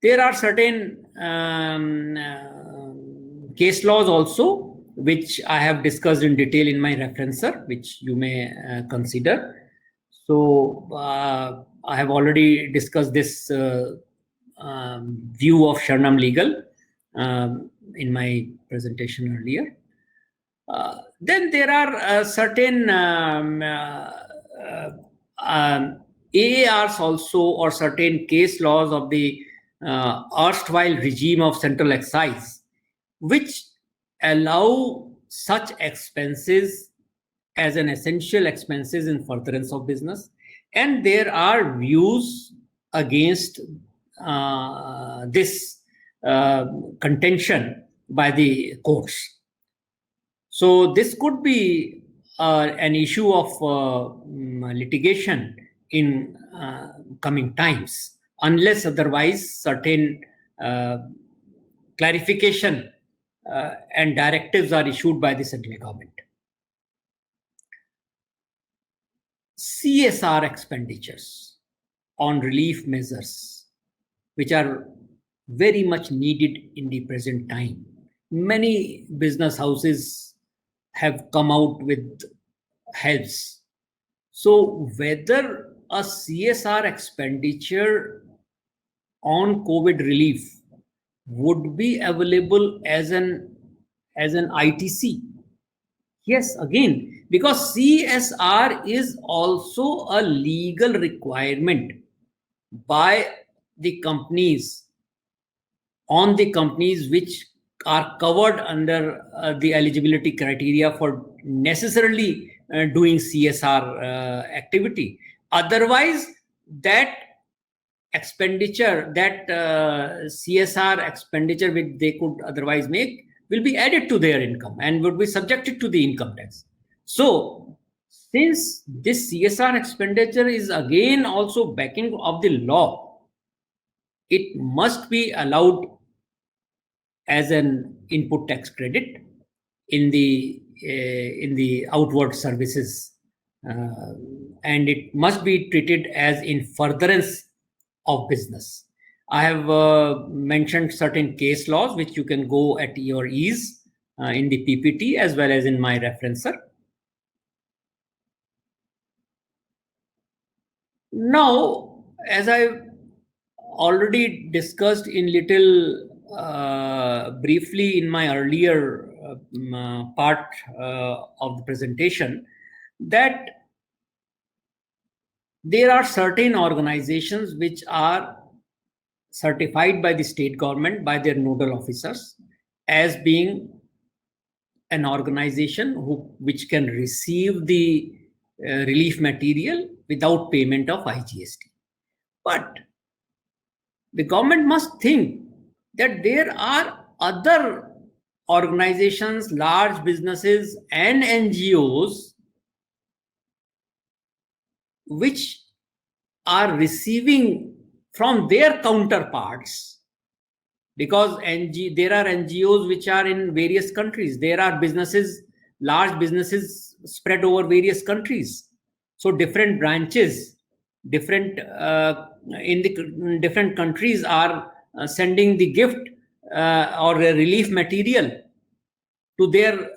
There are certain case laws also, which I have discussed in detail in my referencer, which you may consider. So I have already discussed this view of Sharanam Legal in my presentation earlier. Then there are certain AARs also, or certain case laws of the erstwhile regime of central excise, which allow such expenses as an essential expenses in furtherance of business, and there are views against this contention by the courts. So this could be an issue of litigation in coming times, unless otherwise certain clarification and directives are issued by the central government. CSR expenditures on relief measures, which are very much needed in the present time. Many business houses have come out with helps. So whether a CSR expenditure on COVID relief would be available as an ITC? Yes, again, because CSR is also a legal requirement by the companies, on the companies which are covered under the eligibility criteria for necessarily doing CSR activity. Otherwise, that expenditure, that CSR expenditure which they could otherwise make, will be added to their income and would be subjected to the income tax. So, since this CSR expenditure is again also backing of the law, it must be allowed as an input tax credit in the outward services, and it must be treated as in furtherance of business. I have mentioned certain case laws which you can go at your ease in the PPT as well as in my referencer. Now, as I already discussed in little briefly in my earlier part of the presentation, that there are certain organizations which are certified by the state government, by their nodal officers, as being an organization which can receive the relief material without payment of IGST. But the government must think that there are other organizations, large businesses and NGOs which are receiving from their counterparts, because there are NGOs which are in various countries. There are businesses, large businesses spread over various countries. So different branches, different in the different countries are sending the gift or a relief material to their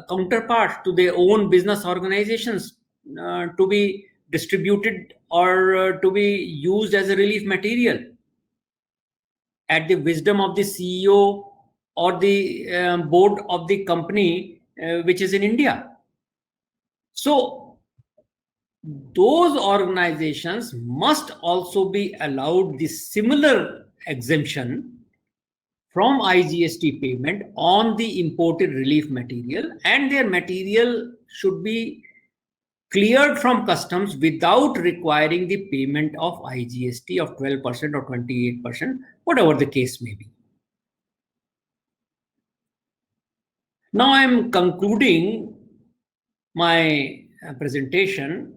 counterparts, to their own business organizations, to be distributed or to be used as a relief material at the wisdom of the CEO or the board of the company which is in India. So those organizations must also be allowed the similar exemption from IGST payment on the imported relief material, and their material should be cleared from customs without requiring the payment of IGST of 12% or 28%, whatever the case may be. Now I am concluding my presentation,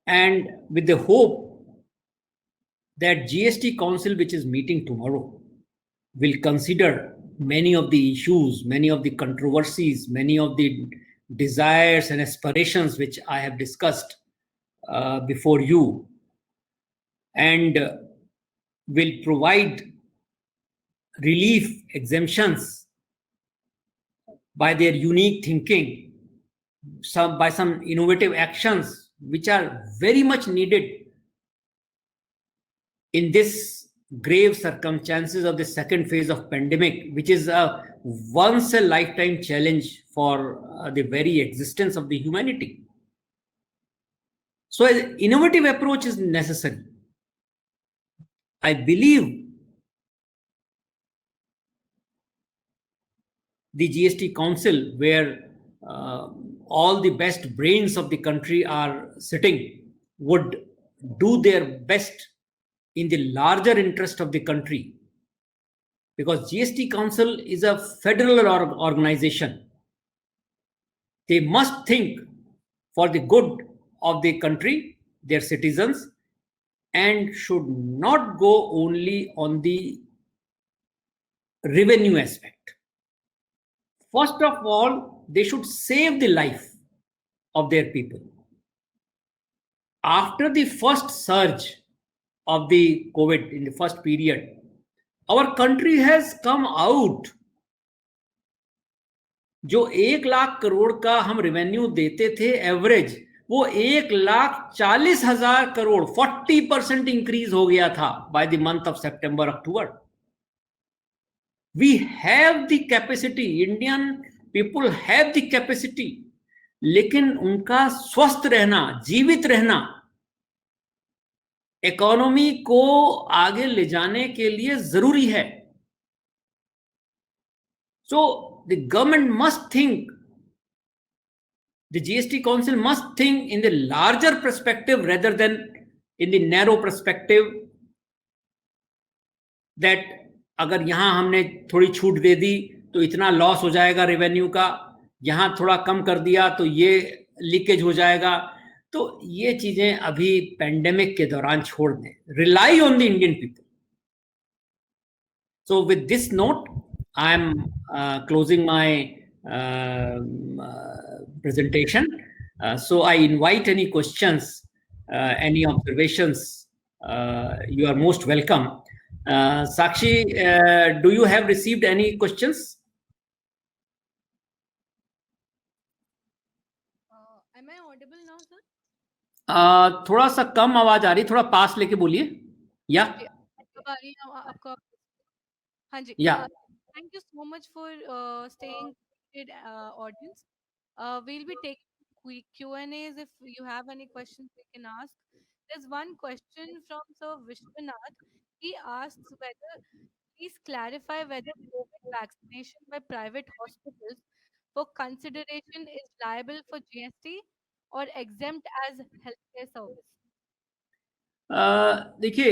and with the hope that GST Council, which is meeting tomorrow, will consider many of the issues, many of the controversies, many of the desires and aspirations which I have discussed before you, and will provide relief exemptions by their unique thinking, by some innovative actions which are very much needed in this grave circumstances of the second phase of pandemic, which is a once a lifetime challenge for the very existence of the humanity. So an innovative approach is necessary. I believe the GST Council, where all the best brains of the country are sitting, would do their best in the larger interest of the country. Because GST Council is a federal organization. They must think for the good of the country, their citizens, and should not go only on the revenue aspect. First of all, they should save the life of their people. After the first surge of the COVID in the first period, our country has come out. जो 1 लाख करोड़ का हम revenue देते थे average, वो 1,40,000 crore 40% increase हो गया था by the month of September October. We have the capacity, Indian people have the capacity, लेकिन उनका स्वस्थ रहना, जीवित रहना, इकोनॉमी को आगे ले जाने के लिए जरूरी है. So the government must think, the GST Council must think in the larger perspective rather than in the narrow perspective, that अगर यहां हमने थोड़ी छूट दे दी तो इतना लॉस हो जाएगा रेवेन्यू का, यहां थोड़ा कम कर दिया तो ये लीकेज हो जाएगा. तो ये चीजें अभी पेंडेमिक के दौरान छोड़ दें. Rely on the Indian people. So with this note, I am closing my presentation. So I invite any questions, any observations. You are most welcome. Sakshi, do you have received any questions? Am I audible now, sir? थोड़ा सा कम आवाज आ रही, थोड़ा पास लेके बोलिए. या आपका हाँ जी. Yeah. Thank you so much for staying connected, audience. We'll be taking quick Q&As. If you have any questions, you can ask. There's one question from Sir Vishwanath. He asks whether, please clarify whether COVID vaccination by private hospitals for consideration is liable for GST or exempt as healthcare service. देखिए,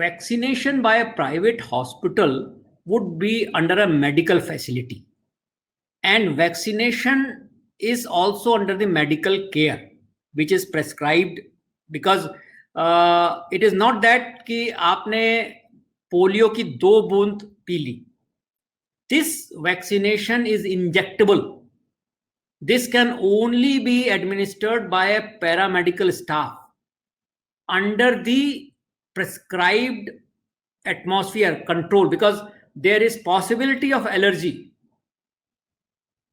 vaccination by a private hospital would be under a medical facility, and vaccination is also under the medical care which is prescribed, because it is not that कि आपने polio की 2 बूंद पी ली. This vaccination is injectable. This can only be administered by a paramedical staff under the prescribed atmosphere control, because there is possibility of allergy.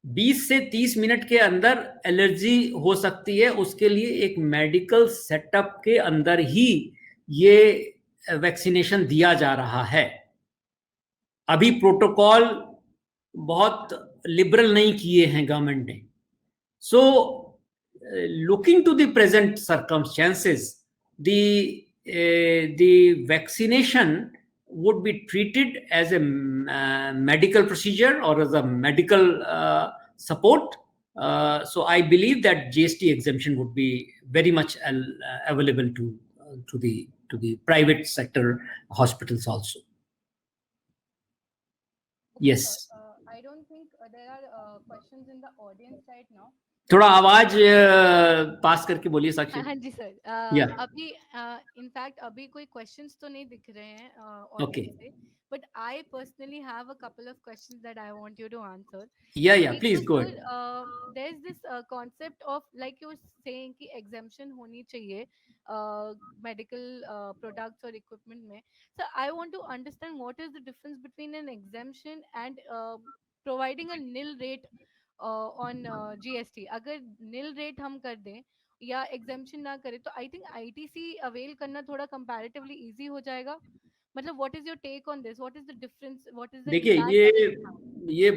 20 से 30 minute के अंदर allergy हो सकती है, उसके लिए एक मेडिकल सेटअप के अंदर ही ये वैक्सीनेशन दिया जा रहा है. अभी प्रोटोकॉल बहुत लिबरल नहीं किए हैं गवर्नमेंट ने. So looking to the present circumstances, the vaccination would be treated as a medical procedure or as a medical support. So I believe that GST exemption would be very much available to the private sector hospitals also. Yes. I don't think there are questions in the audience right now. थोड़ा आवाज पास करके बोलिए साक्षी. हाँ जी sir. Yeah. अभी in fact अभी कोई questions तो नहीं दिख रहे हैं Okay. audience से, but I personally have a couple of questions that I want you to answer. Yeah, Okay, please so go sir, ahead. there's this concept of, like you were saying, कि exemption होनी चाहिए medical products or equipment में. So I want to understand what is the difference between an exemption and providing a nil rate on GST. अगर nil rate हम कर दें या exemption ना करें तो I think ITC avail करना थोड़ा comparatively easy हो जाएगा. मतलब what is your take on this? What is the difference? What is the देखिए, impact? ये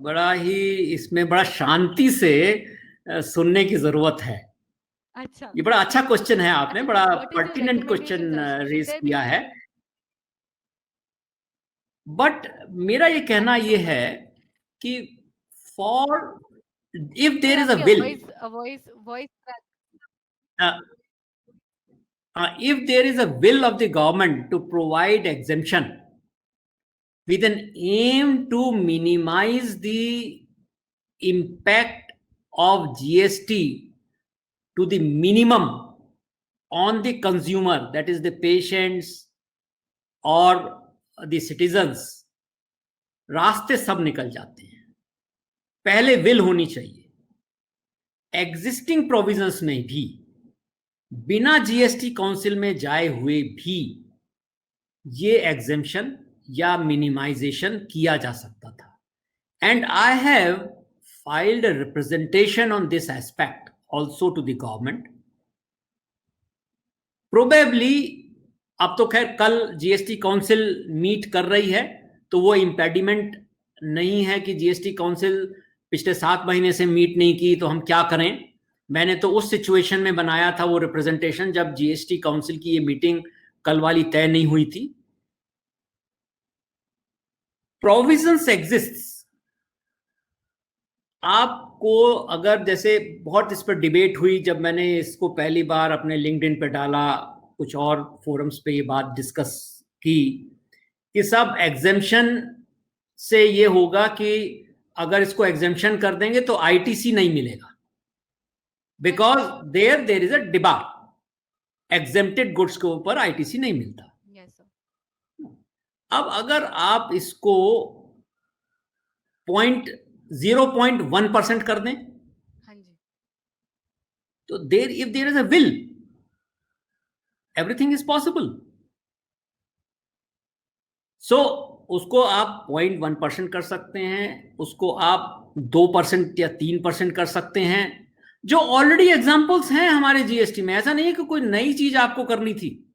बड़ा ही इसमें बड़ा शांति से सुनने की जरूरत है. अच्छा. ये बड़ा अच्छा क्वेश्चन है, आपने बड़ा What is your pertinent recommendation, question sir? Should raise there be किया है. बट मेरा ये कहना ये है कि for if there is a will, voice crack. uh, if there is a will of the government to provide exemption with an aim to minimize the impact of GST to the minimum on the consumer, that is the patients or the citizens, रास्ते सब निकल जाते हैं. पहले will होनी चाहिए. Existing provisions में भी बिना जीएसटी काउंसिल में जाए हुए भी ये एग्जेम्पशन या मिनिमाइजेशन किया जा सकता था. And I have filed a representation on this aspect also to the government. Probably अब तो खैर कल जीएसटी काउंसिल मीट कर रही है, तो वो इम्पेडिमेंट नहीं है कि जीएसटी काउंसिल पिछले 7 महीने से मीट नहीं की तो हम क्या करें. मैंने तो उस सिचुएशन में बनाया था वो रिप्रेजेंटेशन जब जीएसटी काउंसिल की ये मीटिंग कल वाली तय नहीं हुई थी. Provisions exists. आपको अगर जैसे बहुत इस पर डिबेट हुई जब मैंने इसको पहली बार अपने लिंक्डइन पे डाला, कुछ और फोरम्स पे ये बात डिस्कस की कि सब एग्जेम्पशन से ये होगा कि अगर इसको एग्जेम्पशन कर देंगे तो आईटीसी नहीं मिलेगा, because there is a debar. Exempted goods के ऊपर आईटीसी नहीं मिलता. Yes, sir. अब अगर आप इसको 0.1% कर दें हाँ जी. तो if there is a will, everything is possible. So उसको आप 0.1% कर सकते हैं, उसको आप 2% या 3% कर सकते हैं, जो ऑलरेडी एग्जांपल्स हैं हमारे जीएसटी में. ऐसा नहीं है कि कोई नई चीज आपको करनी थी.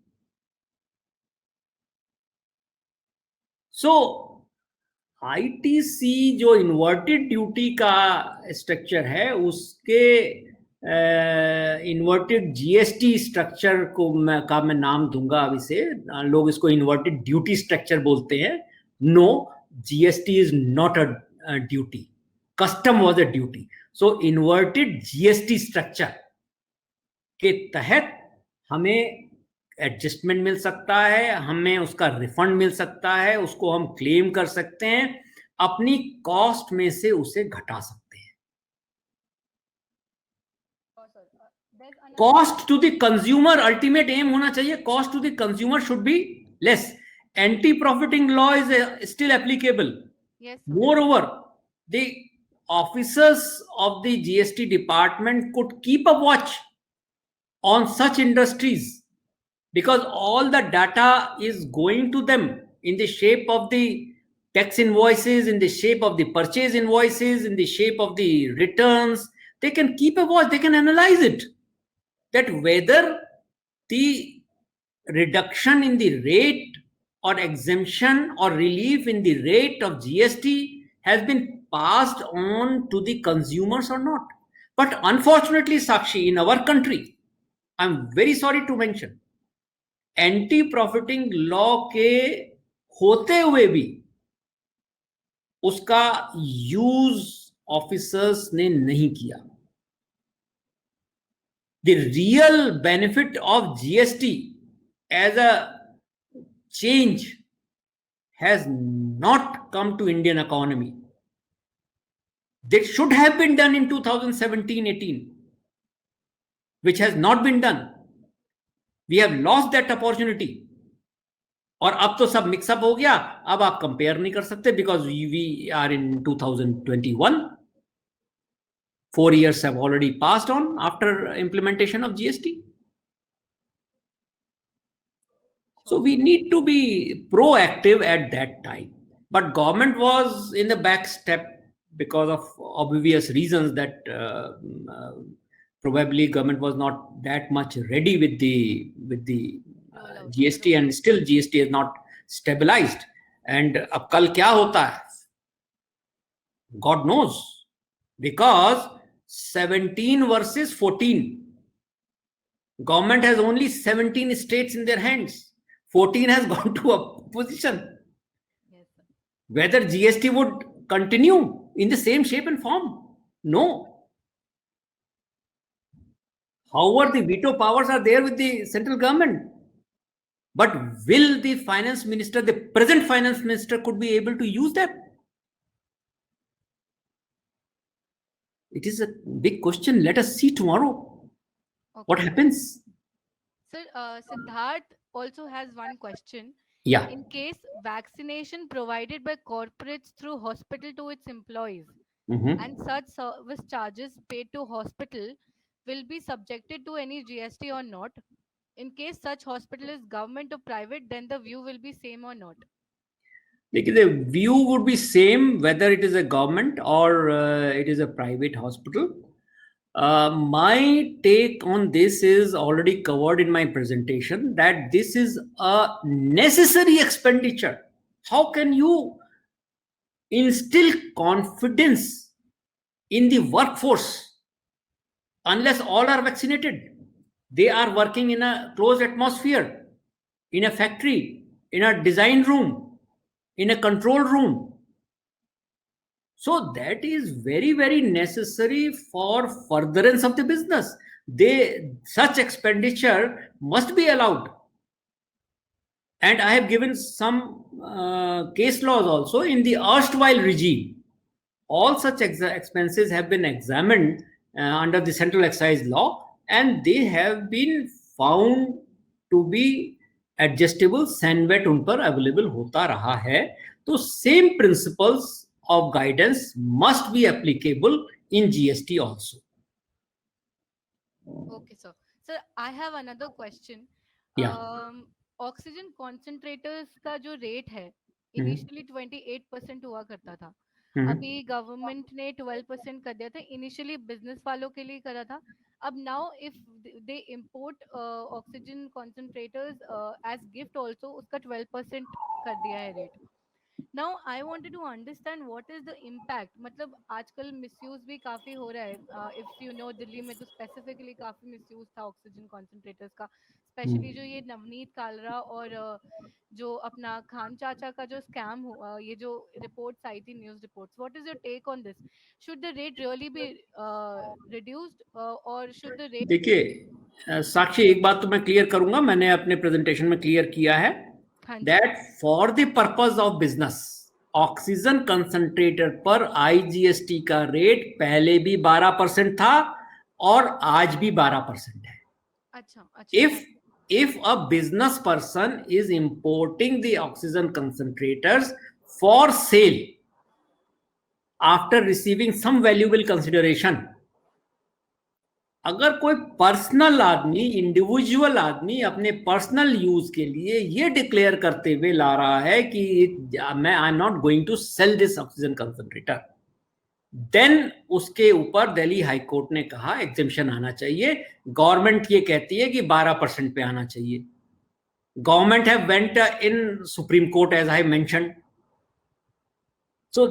सो आईटीसी जो इन्वर्टेड ड्यूटी का स्ट्रक्चर है उसके इन्वर्टेड जीएसटी स्ट्रक्चर को मैं नाम दूंगा अभी से. लोग इसको इन्वर्टेड ड्यूटी स्ट्रक्चर बोलते हैं. No, GST is not a duty, custom was a duty. So inverted GST structure के तहत हमें एडजस्टमेंट मिल सकता है, हमें उसका रिफंड मिल सकता है, उसको हम क्लेम कर सकते हैं, अपनी कॉस्ट में से उसे घटा सकते हैं. Cost to the consumer ultimate aim होना चाहिए. Cost to the consumer should be less. Anti profiting law is still applicable. Yes, sir. Moreover, the officers of the GST department could keep a watch on such industries, because all the data is going to them in the shape of the tax invoices, in the shape of the purchase invoices, in the shape of the returns. They can keep a watch, they can analyze it, that whether the reduction in the rate or exemption or relief in the rate of GST has been passed on to the consumers or not. But unfortunately, Sakshi, in our country, I'm very sorry to mention, anti profiting law के होते हुए भी उसका use officers ने नहीं किया. The real benefit of GST as a change has not come to Indian economy. That should have been done in 2017-18, which has not been done. We have lost that opportunity. और अब तो सब mix up हो गया. अब आप compare नहीं कर सकते because we are in 2021. 4 years have already passed on after implementation of GST. So we need to be proactive at that time. But government was in the back step because of obvious reasons that probably government was not that much ready with the GST, and still GST is not stabilized. And अब कल क्या होता है God knows, because 17 versus 14. Government has only 17 states in their hands. 14 has gone to opposition. Yes, sir. Whether GST would continue in the same shape and form? No. However, the veto powers are there with the central government. But will the finance minister, the present finance minister, could be able to use that? It is a big question. Let us see tomorrow what Okay. happens. Sir, Siddharth also has one question. Yeah. In case vaccination provided by corporates through hospital to its employees Mhm. and such service charges paid to hospital will be subjected to any GST or not? In case such hospital is government or private, then the view will be same or not? The view would be same whether it is a government or it is a private hospital. My take on this is already covered in my presentation, that this is a necessary expenditure. How can you instill confidence in the workforce unless all are vaccinated? They are working in a closed atmosphere, in a factory, in a design room, in a control room. So that is very, very necessary for furtherance of the business. Such expenditure must be allowed. And I have given some case laws also in the erstwhile regime. All such expenses have been examined under the central excise law, and they have been found to be adjustable. CENVAT उन पर available होता रहा है. तो same principles of guidance must be applicable in GST also. Okay, sir. Sir, I have another question. Yeah. Oxygen concentrators का जो rate है Mhm. Initially 28% हुआ करता था. Mhm. अभी गवर्नमेंट ने 12% कर दिया था. इनिशियली बिजनेस वालों के लिए करा था. अब now if they import oxygen concentrators as gift also, उसका 12% कर दिया है rate. Now I wanted to understand what is the impact. मतलब आजकल मिसयूज भी काफी हो रहा है. इफ यू नो, दिल्ली में तो स्पेसिफिकली काफी मिसयूज था ऑक्सीजन कॉन्सेंट्रेटर्स का. स्पेशली जो ये नवनीत कालरा और जो अपना खान चाचा का जो स्कैम हुआ, ये जो रिपोर्ट्स आई थी, news reports, what is your take on this? Should the rate really be reduced और शुड द रेट? देखिए साक्षी, एक बात तो मैं क्लियर करूंगा, मैंने अपने प्रेजेंटेशन में क्लियर किया है हाँ जी. that for the purpose of business, oxygen concentrator पर आईजीएसटी का रेट पहले भी 12% था और आज भी 12% है. अच्छा अच्छा. If a business person is importing the oxygen concentrators for sale after receiving some valuable consideration, अगर कोई पर्सनल आदमी, इंडिविजुअल आदमी अपने पर्सनल यूज के लिए ये डिक्लेयर करते हुए ला रहा है कि मैं I am not going to sell this oxygen concentrator, then उसके ऊपर दिल्ली हाई कोर्ट ने कहा एग्जेम्पशन आना चाहिए. गवर्नमेंट ये कहती है कि 12% पे आना चाहिए. Government have went in supreme court as I mentioned. So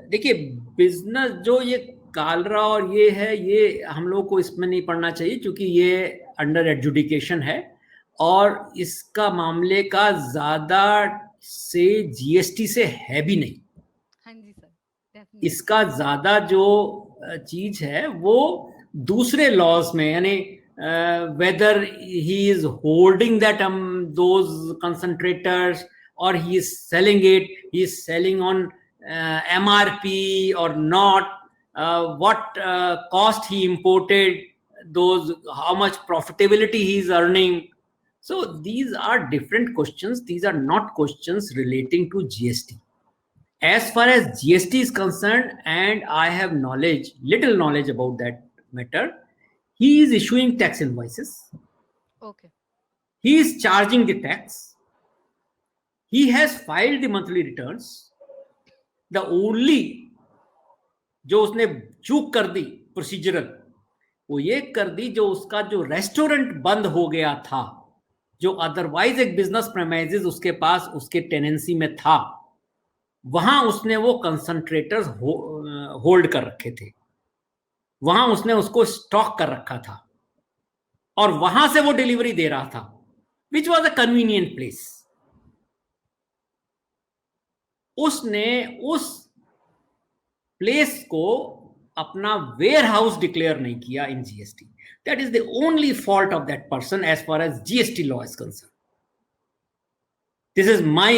देखिए, बिजनेस जो ये कालरा और ये है, ये हम लोग को इसमें नहीं पढ़ना चाहिए क्योंकि ये अंडर एडजुडिकेशन है और इसका मामले का ज्यादा से जीएसटी से है भी नहीं. हाँ जी सर, डेफिनेटली. इसका ज्यादा जो चीज है वो दूसरे लॉज में, यानी whether he is holding that those concentrators or he is selling it, he is selling on MRP or not, what cost he imported those, how much profitability he is earning. So these are different questions. These are not questions relating to GST. As far as GST is concerned, and I have little knowledge about that matter, he is issuing tax invoices. Okay. He is charging the tax. He has filed the monthly returns. The only जो उसने चूक कर दी procedural, वो ये कर दी जो उसका जो रेस्टोरेंट बंद हो गया था, जो अदरवाइज एक बिजनेस प्रेमाइजेस उसके पास उसके टेनेंसी में था, वहां उसने वो कंसंट्रेटर्स होल्ड कर रखे थे, वहां उसने उसको स्टॉक कर रखा था और वहां से वो डिलीवरी दे रहा था, which was a convenient place. उसने उस प्लेस को अपना वेयर हाउस डिक्लेयर नहीं किया in GST. That is the only fault of that person as far as GST law is concerned. This is my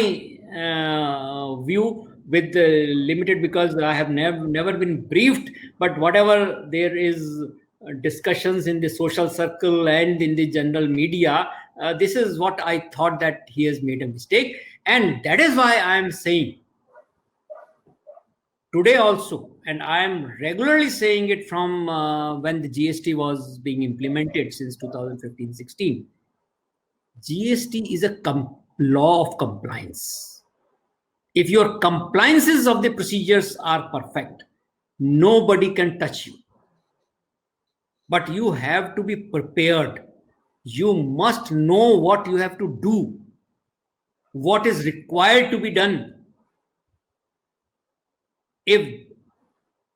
view with limited, because I have never been briefed, but whatever there is discussions in the social circle and in the general media, this is what I thought, that he has made a mistake. And that is why I am saying today also, and I am regularly saying it from when the GST was being implemented since 2015-16. GST is a law of compliance. If your compliances of the procedures are perfect, nobody can touch you. But you have to be prepared. You must know what you have to do, what is required to be done. If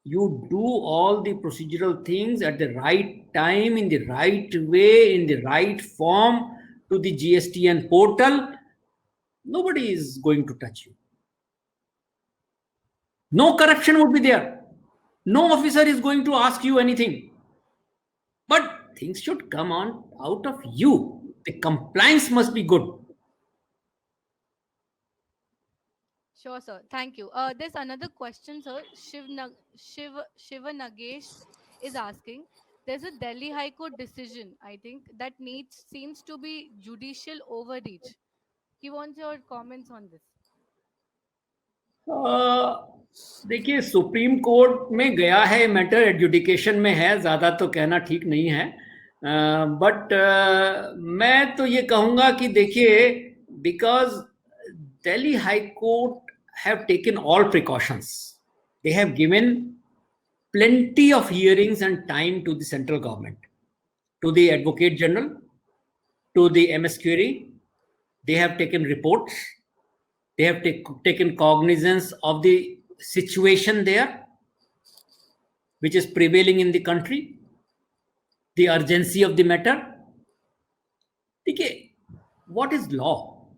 you do all the procedural things at the right time, in the right way, in the right form to the GSTN portal, nobody is going to touch you. No corruption would be there. No officer is going to ask you anything. But things should come on out of you. The compliance must be good. Sure, sir. Thank you. There's another question, sir. Shiva Nagesh is asking. There's a Delhi High Court decision, I think, that needs seems to be judicial overreach. He wants your comments on this. देखिए, supreme court में गया है matter, adjudication में है, ज़्यादा तो कहना ठीक नहीं है. बट मैं तो ये कहूँगा कि देखिए, because Delhi high court have taken all precautions. They have given plenty of hearings and time to the central government, to the Advocate General, to the MS Query. They have taken reports. They have taken cognizance of the situation there, which is prevailing in the country, the urgency of the matter. Okay, what is law?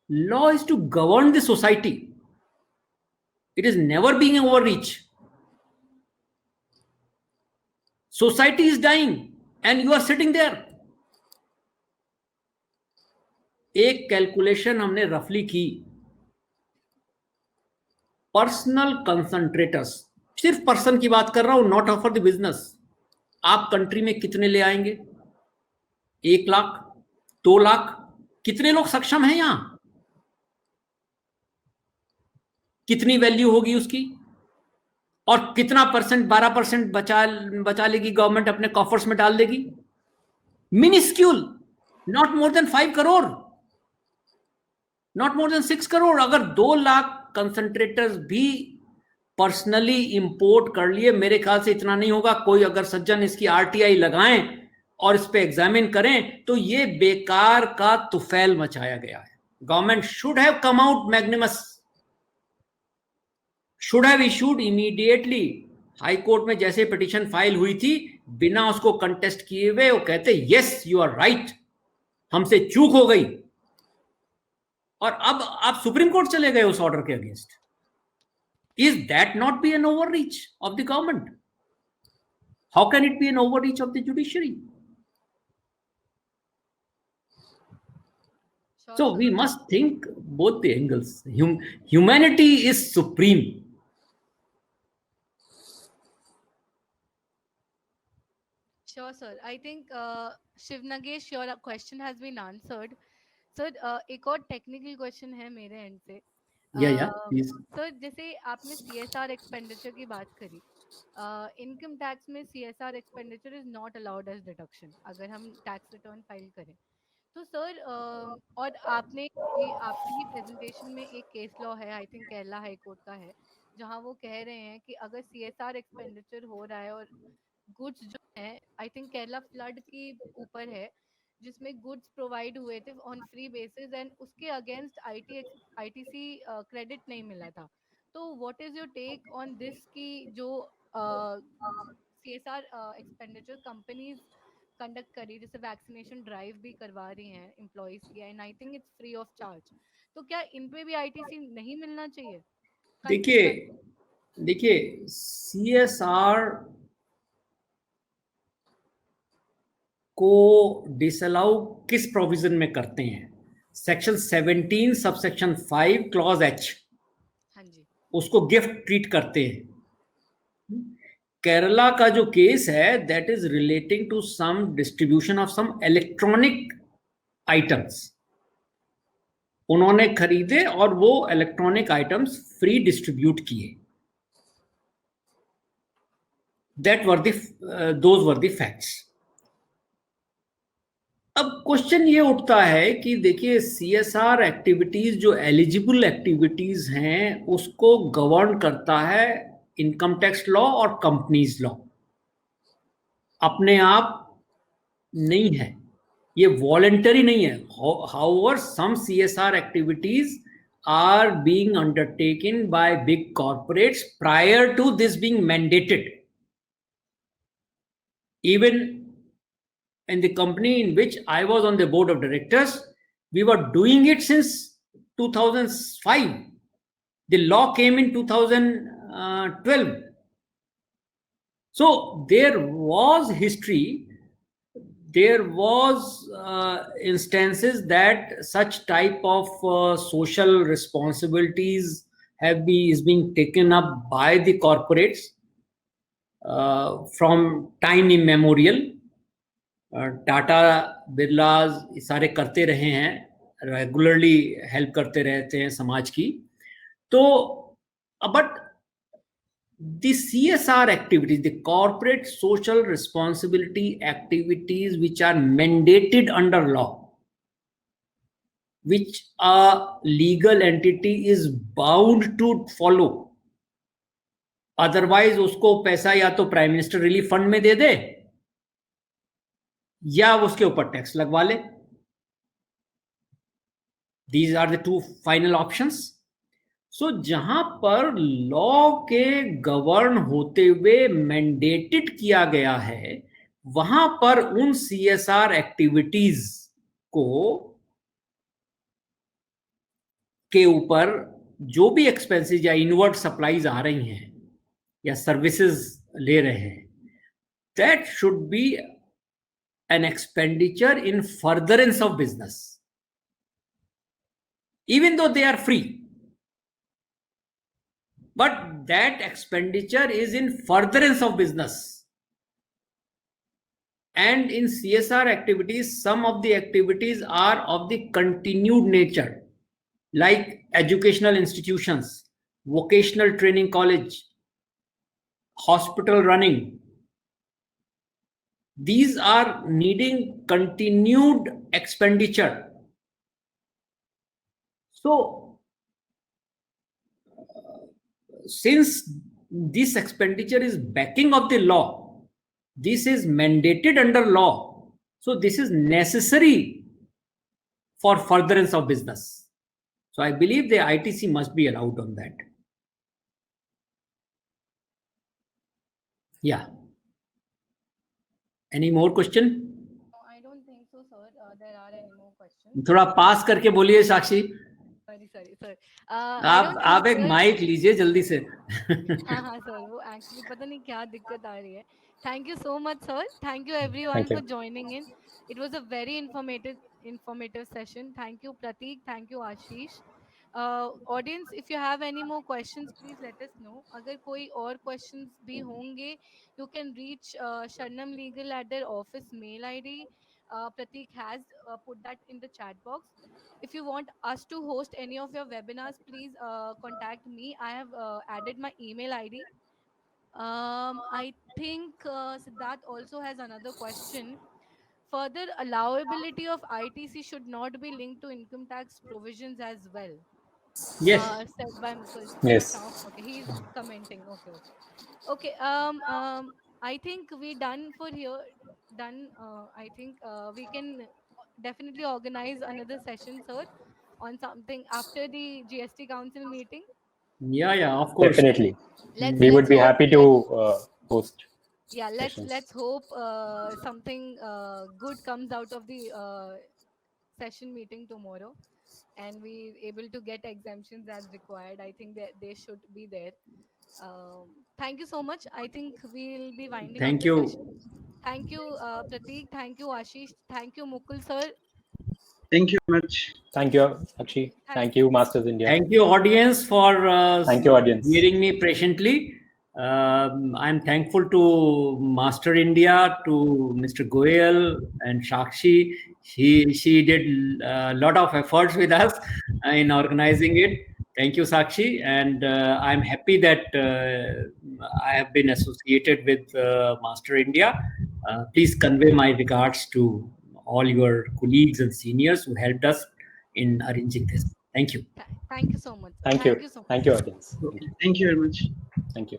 Law is to govern the society. It is never being overreach. Society is dying and you are sitting there. एक calculation हमने रफली की. Personal concentrators, सिर्फ person की बात कर रहा हूं, नॉट फॉर द बिजनेस. आप कंट्री में कितने ले आएंगे? 1 लाख, 2 लाख? कितने लोग सक्षम हैं यहां? कितनी वैल्यू होगी उसकी? और कितना परसेंट, 12% बचा लेगी गवर्नमेंट, अपने कॉफर्स में डाल देगी? Minuscule, not more than 5 crore, not more than 6 crore. अगर 2 लाख कंसंट्रेटर्स भी पर्सनली इंपोर्ट कर लिए, मेरे ख्याल से इतना नहीं होगा. कोई अगर सज्जन इसकी आरटीआई लगाएं और इस पे एग्जामिन करें, तो ये बेकार का तुफैल मचाया गया है. Government should have come out magnanimous, should have issued immediately. High court में जैसे पिटीशन फाइल हुई थी, बिना उसको कंटेस्ट किए हुए वो कहते यस यू आर राइट, हमसे चूक हो गई. और अब आप सुप्रीम कोर्ट चले गए उस ऑर्डर के against. Is that not be an overreach of the government? How can it be an overreach of the judiciary? So we must think both the angles. Humanity is supreme. Sure, sir. I think Shiv Nagesh, your question has been answered. Sir एक और technical question है मेरे and से. Yeah, please. Sir जैसे आपने CSR expenditure की बात करी, इनकम टैक्स में CSR expenditure is not allowed as deduction अगर हम टैक्स रिटर्न फाइल करें. तो सर और आपने ही प्रेजेंटेशन में एक केस लॉ है, I think Kerala high court का है, जहां वो कह रहे हैं कि अगर सीएसआर एक्सपेंडिचर हो रहा है और गुड्स जो है, आई थिंक केरला फ्लड के ऊपर है, जिसमें गुड्स प्रोवाइड हुए थे ऑन फ्री बेसिस एंड उसके अगेंस्ट आईटीसी क्रेडिट नहीं मिला था. तो what is your take on this की जो सीएसआर एक्सपेंडिचर कंपनीज कंडक्ट करी, जैसे वैक्सीनेशन ड्राइव भी करवा रही हैं एम्प्लॉयज की, and I think it's free of charge. तो क्या इन पे भी आईटीसी नहीं मिलना चाहिए? देखिए CSR को डिसअलाउ किस प्रोविजन में करते हैं? सेक्शन 17 सबसेक्शन 5 क्लॉज H हाँ जी, उसको गिफ्ट ट्रीट करते हैं। केरला का जो केस है that is relating to some distribution of some electronic items. उन्होंने खरीदे और वो इलेक्ट्रॉनिक आइटम्स फ्री डिस्ट्रीब्यूट किए। Those were the facts. अब क्वेश्चन ये उठता है कि देखिए CSR एक्टिविटीज जो एलिजिबल एक्टिविटीज हैं उसको गवर्न करता है इनकम टैक्स लॉ और कंपनीज लॉ। अपने आप नहीं है, ये वॉलेंटरी नहीं है। However some CSR activities are being undertaken by big corporates prior to this being mandated. Even in the company in which I was on the board of directors, we were doing it since 2005. The law came in 2012. So there was history, there was instances that such type of social responsibilities is being taken up by the corporates from time immemorial. Tata Birlas सारे करते रहे हैं, regularly help करते रहते हैं समाज की। तो but the CSR activities, the corporate social responsibility activities which are mandated under law, which a legal entity is bound to follow, otherwise उसको पैसा या तो प्राइम मिनिस्टर रिलीफ फंड में दे दे या उसके ऊपर टैक्स लगवा ले। These are the two final options. सो जहां पर लॉ के गवर्न होते हुए मैंडेटेड किया गया है वहां पर उन CSR एक्टिविटीज को के ऊपर जो भी एक्सपेंसेस या इनवर्ट सप्लाईज आ रही हैं या सर्विसेज ले रहे हैं, that should be an expenditure in furtherance of business, even though they are free, but that expenditure is in furtherance of business. And in CSR activities, some of the activities are of the continued nature, like educational institutions, vocational training college, hospital running. These are needing continued expenditure. So since this expenditure is backing of the law, this is mandated under law, so this is necessary for furtherance of business. So I believe the ITC must be allowed on that. Yeah. Any more question? No, I don't think so, sir. There are any more questions. थोड़ा पास करके बोलिए साक्षी। Sorry, sir. आप एक mic लीजिए जल्दी से। हाँ sir, वो एक्चुअली पता नहीं क्या दिक्कत आ रही है। Thank you so much sir, thank you everyone for joining in. It was a very informative session. Thank you Pratik, thank you Ashish. Audience, if you have any more questions please let us know. अगर कोई और questions भी होंगे you can reach Sharnam Legal at their office mail ID. Pratik has put that in the chat box. If you want us to host any of your webinars, please contact me. I have added my email ID. I think Siddharth also has another question. Further, allowability of ITC should not be linked to income tax provisions as well. Yes. Said by Mr. Yes. Shah. Okay, he's commenting. Okay. I think we done for here. Done. I think we can definitely organize another session, sir, on something after the GST Council meeting. Yeah, of course. Definitely. Let's would be hope- happy to host. Yeah, sessions. let's hope something good comes out of the session meeting tomorrow. and we able to get exemptions as required. I think that they should be there. Thank you so much. I think we'll be winding up Thank the session. you. Thank you, Prateek. Thank you, Ashish. Thank you, Mukul sir. Thank you very much. Thank you, Sakshi. Thank you, Masters India. Thank you, audience, for Thank you, audience. hearing me patiently. I'm thankful to Master India, to Mr. Goyal and Shakshi. She did a lot of efforts with us in organizing it. Thank you, Sakshi. And I'm happy that I have been associated with Master India. Please convey my regards to all your colleagues and seniors who helped us in arranging this. Thank you. Thank you so much. Thank you. so much. Thank you, audience. Thank you very much. Thank you.